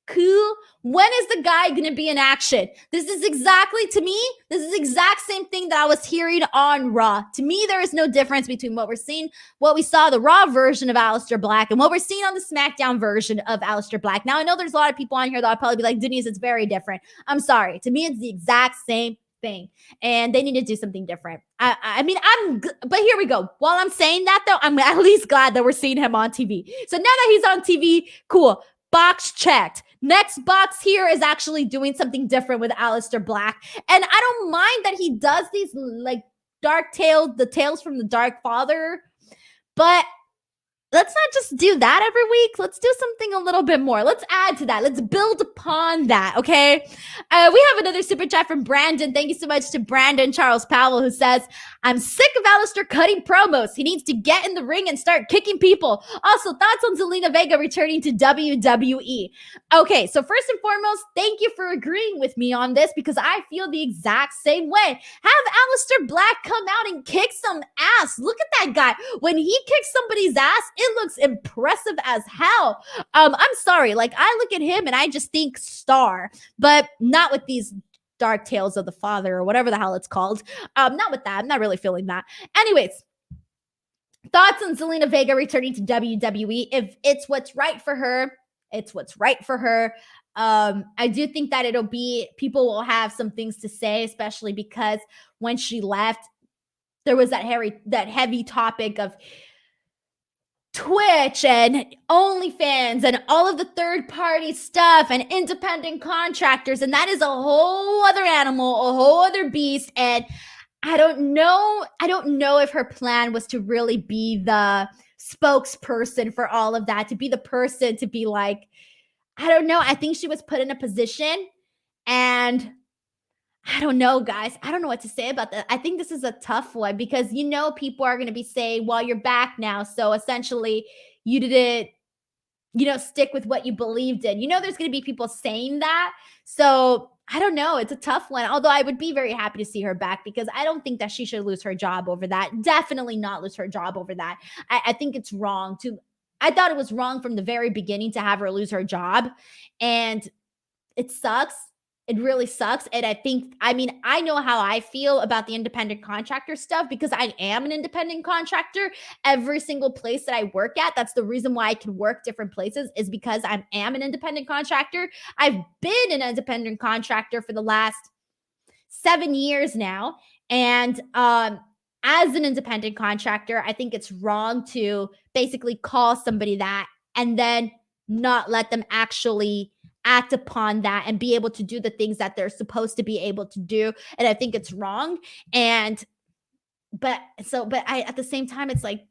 Cool. When is the guy going to be in action? This is exactly, to me, this is the exact same thing that I was hearing on Raw. To me, there is no difference between what we're seeing, what we saw the Raw version of Aleister Black and what we're seeing on the SmackDown version of Aleister Black. Now, I know there's a lot of people on here that'll probably be like, Denise, it's very different. I'm sorry. To me, it's the exact same thing, and they need to do something different. But here we go. While I'm saying that, though, I'm at least glad that we're seeing him on TV. So now that he's on TV, cool. Box checked. Next box here is actually doing something different with Aleister Black. And I don't mind that he does these like dark tales, the tales from the Dark Father. But let's not just do that every week. Let's do something a little bit more. Let's add to that. Let's build upon that, okay? We have another super chat from Brandon. Thank you so much to Brandon Charles Powell, who says, I'm sick of Aleister cutting promos. He needs to get in the ring and start kicking people. Also, thoughts on Zelina Vega returning to WWE? Okay, so first and foremost, thank you for agreeing with me on this because I feel the exact same way. Have Aleister Black come out and kick some ass. Look at that guy. When he kicks somebody's ass, it looks impressive as hell. I'm sorry. Like, I look at him and I just think star, but not with these Dark Tales of the Father or whatever the hell it's called. Not with that. I'm not really feeling that. Anyways, thoughts on Zelina Vega returning to WWE? If it's what's right for her, it's what's right for her. I do think that people will have some things to say, especially because when she left, there was that heavy topic of Twitch and OnlyFans and all of the third-party stuff and independent contractors, and that is a whole other animal, a whole other beast. And I don't know if her plan was to really be the spokesperson for all of that, to be the person to be like, I don't know. I think she was put in a position, and I don't know, guys. I don't know what to say about that. I think this is a tough one because, people are going to be saying, well, you're back now. So essentially, you didn't, stick with what you believed in. There's going to be people saying that. So I don't know. It's a tough one. Although I would be very happy to see her back because I don't think that she should lose her job over that. Definitely not lose her job over that. I think it's wrong I thought it was wrong from the very beginning to have her lose her job. And it sucks. It really sucks. And I know how I feel about the independent contractor stuff because I am an independent contractor. Every single place that I work at, that's the reason why I can work different places, is because I am an independent contractor. I've been an independent contractor for the last 7 years now. And as an independent contractor, I think it's wrong to basically call somebody that and then not let them actually act upon that and be able to do the things that they're supposed to be able to do. And I think it's wrong. But at the same time, it's like,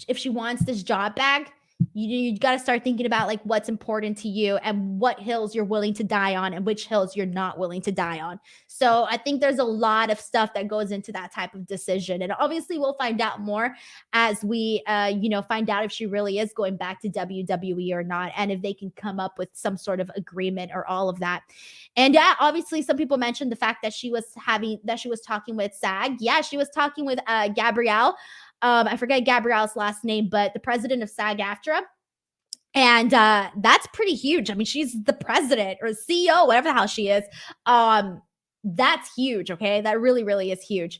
if she wants this job back, you got to start thinking about like what's important to you and what hills you're willing to die on and which hills you're not willing to die on. So I think there's a lot of stuff that goes into that type of decision. And obviously we'll find out more as we, find out if she really is going back to WWE or not, and if they can come up with some sort of agreement or all of that. And yeah, obviously some people mentioned the fact that she was talking with SAG. Yeah, she was talking with Gabrielle. I forget Gabrielle's last name, but the president of SAG-AFTRA. And that's pretty huge. I mean, she's the president or CEO, whatever the hell she is. That's huge, okay? That really, really is huge.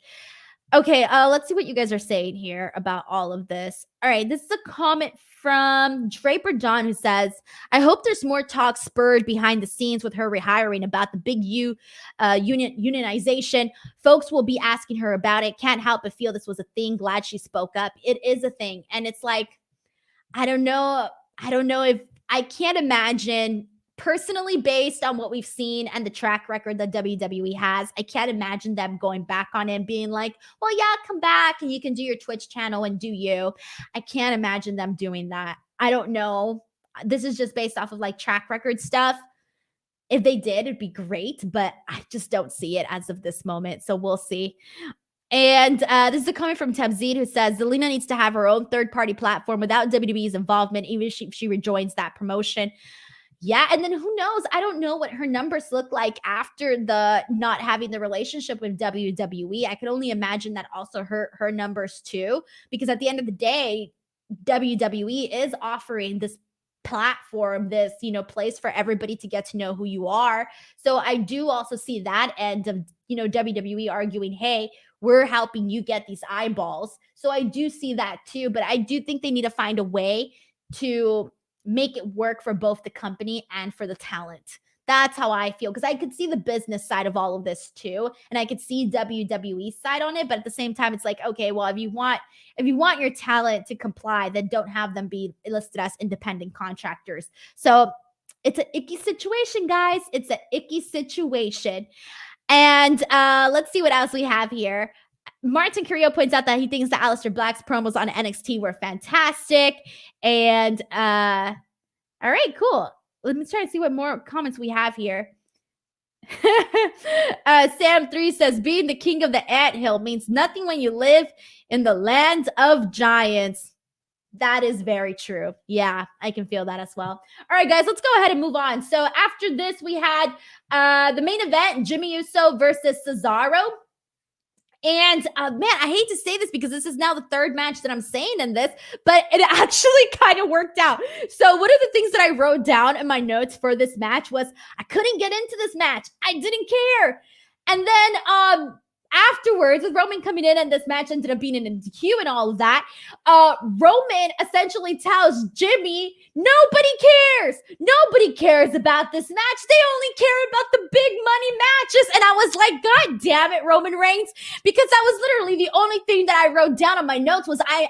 Okay, let's see what you guys are saying here about all of this. All right, this is a comment from Draper John who says, I hope there's more talk spurred behind the scenes with her rehiring about the big unionization. Folks will be asking her about it. Can't help but feel this was a thing. Glad she spoke up. It is a thing. And it's like, I don't know if I can't imagine, personally, based on what we've seen and the track record that WWE has, I can't imagine them going back on it and being like, well, yeah, come back and you can do your Twitch channel and do you. I can't imagine them doing that. I don't know. This is just based off of like track record stuff. If they did, it'd be great, but I just don't see it as of this moment. So we'll see. And this is a comment from Tabzid who says, Zelina needs to have her own third-party platform without WWE's involvement, even if she rejoins that promotion. Yeah, and then who knows? I don't know what her numbers look like after the not having the relationship with WWE. I could only imagine that also hurt her numbers too, because at the end of the day, WWE is offering this platform, this, place for everybody to get to know who you are. So I do also see that end of, WWE arguing, hey, we're helping you get these eyeballs. So I do see that too, but I do think they need to find a way to make it work for both the company and for the talent. That's how I feel, because I could see the business side of all of this too, and I could see WWE's side on it. But at the same time, it's like, okay, well, if you want your talent to comply, then don't have them be listed as independent contractors. So it's an icky situation, guys. It's an icky situation. And let's see what else we have here. Martin Carrillo points out that he thinks that Aleister Black's promos on NXT were fantastic. And all right, cool. Let me try to see what more comments we have here. Sam3 says, being the king of the anthill means nothing when you live in the land of giants. That is very true. Yeah, I can feel that as well. All right, guys, let's go ahead and move on. So after this, we had the main event, Jimmy Uso versus Cesaro. And man, I hate to say this because this is now the third match that I'm saying in this, but it actually kind of worked out. So one of the things that I wrote down in my notes for this match was I couldn't get into this match. I didn't care. And then afterwards, with Roman coming in and this match ended up being an DQ and all of that, Roman essentially tells Jimmy, nobody cares. Nobody cares about this match. They only care about the big money matches. And I was like, God damn it, Roman Reigns. Because that was literally the only thing that I wrote down on my notes was I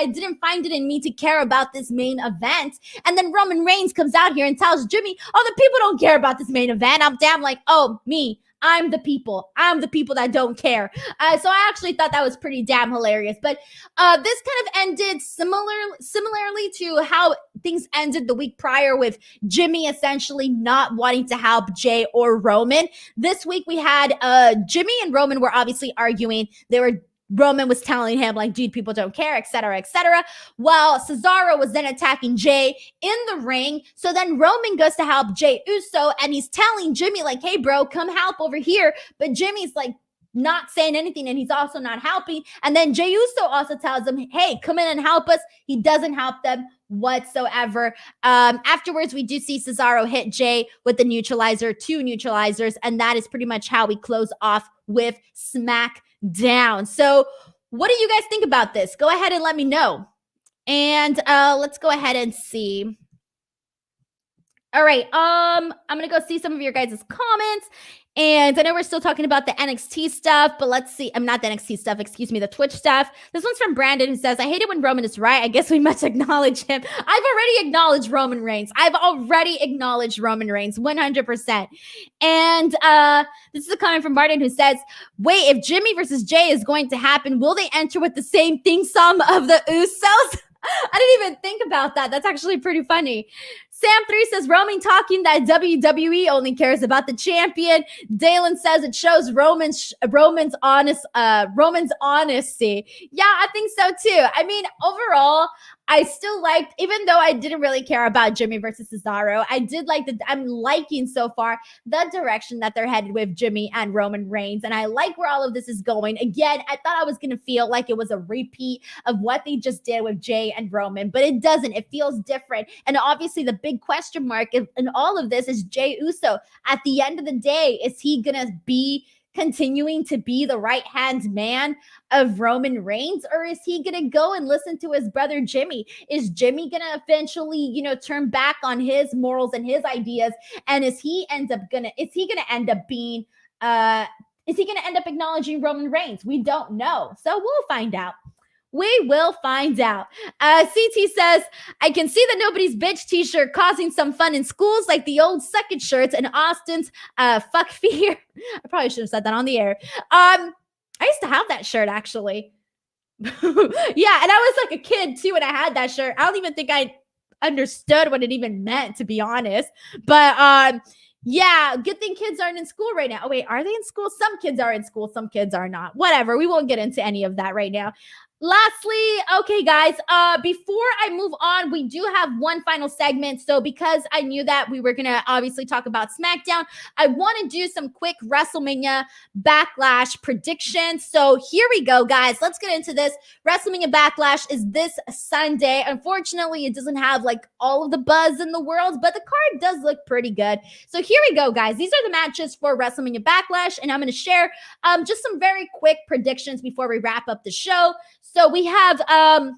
didn't find it in me to care about this main event. And then Roman Reigns comes out here and tells Jimmy, oh, the people don't care about this main event. I'm damn like, oh, me. I'm the people. I'm the people that don't care. So I actually thought that was pretty damn hilarious. But this kind of ended similarly to how things ended the week prior with Jimmy essentially not wanting to help Jay or Roman. This week we had Jimmy and Roman were obviously arguing. Roman was telling him, like, dude, people don't care, etc., etc. While Cesaro was then attacking Jay in the ring. So then Roman goes to help Jay Uso, and he's telling Jimmy, like, hey, bro, come help over here. But Jimmy's, like, not saying anything, and he's also not helping. And then Jay Uso also tells him, hey, come in and help us. He doesn't help them whatsoever. Afterwards, we do see Cesaro hit Jay with the neutralizer, 2 neutralizers, and that is pretty much how we close off with SmackDown. So what do you guys think about this? Go ahead and let me know. And let's go ahead and see. All right, I'm gonna go see some of your guys' comments. And I know we're still talking about the NXT stuff, but let's see. I'm not the NXT stuff, excuse me, the Twitch stuff. This one's from Brandon, who says, I hate it when Roman is right. I guess we must acknowledge him. I've already acknowledged Roman Reigns. 100%. And this is a comment from Martin, who says, wait, if Jimmy versus Jay is going to happen, will they enter with the same theme song of the Usos? I didn't even think about that. That's actually pretty funny. Sam3 says, Roman talking that WWE only cares about the champion. Dalen says it shows Roman's honesty. Yeah, I think so too. I mean, overall, I still liked, even though I didn't really care about Jimmy versus Cesaro, I did like I'm liking so far the direction that they're headed with Jimmy and Roman Reigns. And I like where all of this is going. Again, I thought I was going to feel like it was a repeat of what they just did with Jay and Roman, but it doesn't. It feels different. And obviously the big question mark in all of this is Jay Uso. At the end of the day, is he going to be continuing to be the right-hand man of Roman Reigns, or is he going to go and listen to his brother Jimmy? Is Jimmy going to eventually, turn back on his morals and his ideas? And is he going to end up acknowledging Roman Reigns? We don't know. So we'll find out. We will find out. CT says, I can see the Nobody's Bitch t-shirt causing some fun in schools like the old Suck It shirts and Austin's fuck fear. I probably should have said that on the air. I used to have that shirt, actually. Yeah, and I was like a kid, too, when I had that shirt. I don't even think I understood what it even meant, to be honest. But, yeah, good thing kids aren't in school right now. Oh, wait, are they in school? Some kids are in school. Some kids are not. Whatever. We won't get into any of that right now. Lastly, okay, guys, before I move on, we do have one final segment. So because I knew that we were going to obviously talk about SmackDown, I want to do some quick WrestleMania Backlash predictions. So here we go, guys. Let's get into this. WrestleMania Backlash is this Sunday. Unfortunately, it doesn't have like all of the buzz in the world, but the card does look pretty good. So here we go, guys. These are the matches for WrestleMania Backlash, and I'm going to share just some very quick predictions before we wrap up the show. So we have a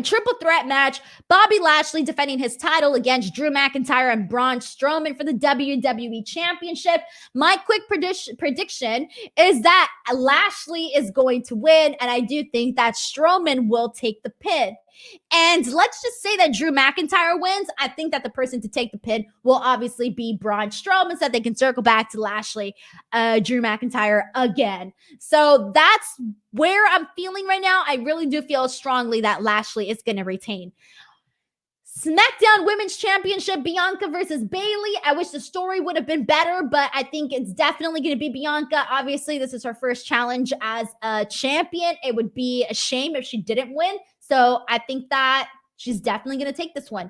triple threat match. Bobby Lashley defending his title against Drew McIntyre and Braun Strowman for the WWE Championship. My quick prediction is that Lashley is going to win, and I do think that Strowman will take the pin. And let's just say that Drew McIntyre wins. I think that the person to take the pin will obviously be Braun Strowman, so that they can circle back to Lashley, Drew McIntyre again. So that's where I'm feeling right now. I really do feel strongly that Lashley is going to retain. SmackDown Women's Championship, Bianca versus Bayley. I wish the story would have been better, but I think it's definitely going to be Bianca. Obviously, this is her first challenge as a champion. It would be a shame if she didn't win. So I think that she's definitely going to take this one.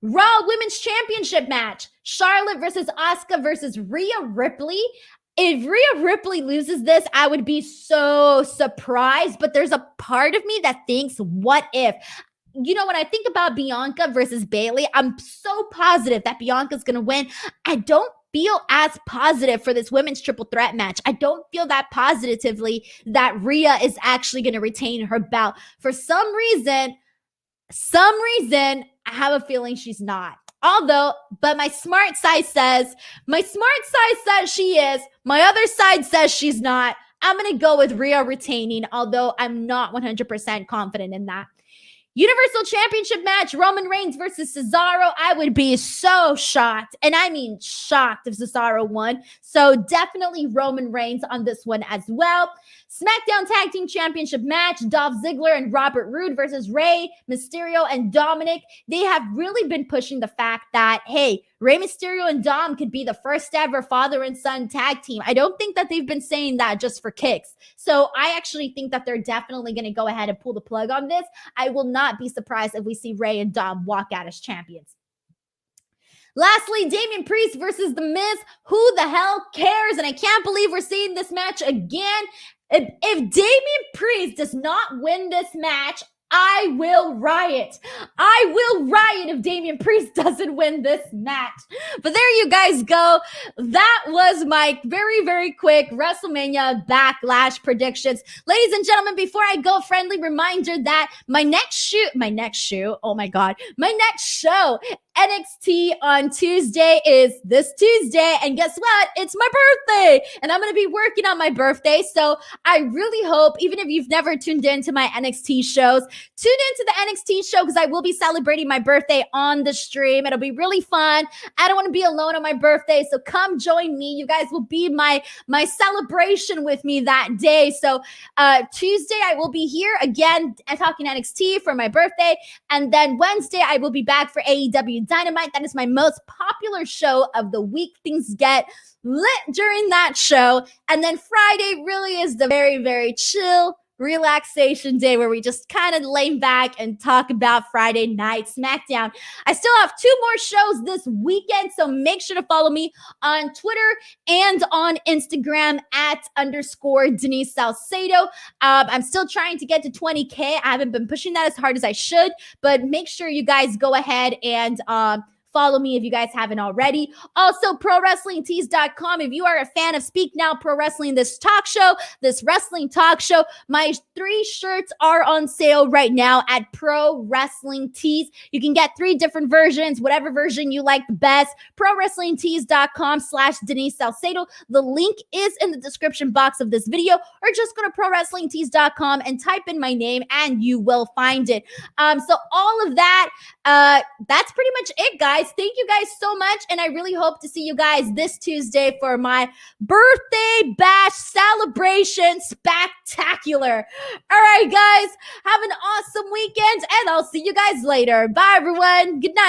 Raw Women's Championship match, Charlotte versus Asuka versus Rhea Ripley. If Rhea Ripley loses this, I would be so surprised, but there's a part of me that thinks, what if? You know, when I think about Bianca versus Bayley, I'm so positive that Bianca's going to win. I don't feel as positive for this women's triple threat match. I don't feel that positively that Rhea is actually going to retain her belt. For some reason, I have a feeling she's not. But my smart side says she is. My other side says she's not. I'm going to go with Rhea retaining, although I'm not 100% confident in that. Universal Championship match, Roman Reigns versus Cesaro. I would be so shocked, and I mean shocked, if Cesaro won. So definitely Roman Reigns on this one as well. SmackDown Tag Team Championship match, Dolph Ziggler and Robert Roode versus Rey Mysterio and Dominic. They have really been pushing the fact that, hey, Rey Mysterio and Dom could be the first ever father and son tag team. I don't think that they've been saying that just for kicks. So I actually think that they're definitely going to go ahead and pull the plug on this. I will not be surprised if we see Rey and Dom walk out as champions. Lastly, Damian Priest versus The Miz. Who the hell cares? And I can't believe we're seeing this match again. If Damian Priest does not win this match, I will riot. I will riot if Damian Priest doesn't win this match. But there you guys go. That was my very, very quick WrestleMania Backlash predictions. Ladies and gentlemen, before I go, friendly reminder that my next show, NXT on Tuesday is this Tuesday. And guess what? It's my birthday. And I'm going to be working on my birthday. So I really hope, even if you've never tuned into my NXT shows, tune into the NXT show because I will be celebrating my birthday on the stream. It'll be really fun. I don't want to be alone on my birthday. So come join me. You guys will be my celebration with me that day. So Tuesday, I will be here again talking NXT for my birthday. And then Wednesday, I will be back for AEW Dynamite. That is my most popular show of the week. Things get lit during that show. And then Friday really is the very, very chill relaxation day where we just kind of lay back and talk about Friday Night Smackdown. I still have 2 more shows this weekend, so make sure to follow me on Twitter and on Instagram @ Denise Salcedo. I'm still trying to get to 20K. I haven't been pushing that as hard as I should, but make sure you guys go ahead and follow me if you guys haven't already. Also, ProWrestlingTees.com. If you are a fan of Speak Now Pro Wrestling, this wrestling talk show, my 3 shirts are on sale right now at Pro Wrestling Tees. You can get 3 different versions, whatever version you like the best. ProWrestlingTees.com / Denise Salcedo. The link is in the description box of this video, or just go to ProWrestlingTees.com and type in my name and you will find it. So all of that, that's pretty much it, guys. Thank you guys so much, and I really hope to see you guys this Tuesday for my birthday bash celebration spectacular. All right, guys, have an awesome weekend, and I'll see you guys later. Bye, everyone. Good night.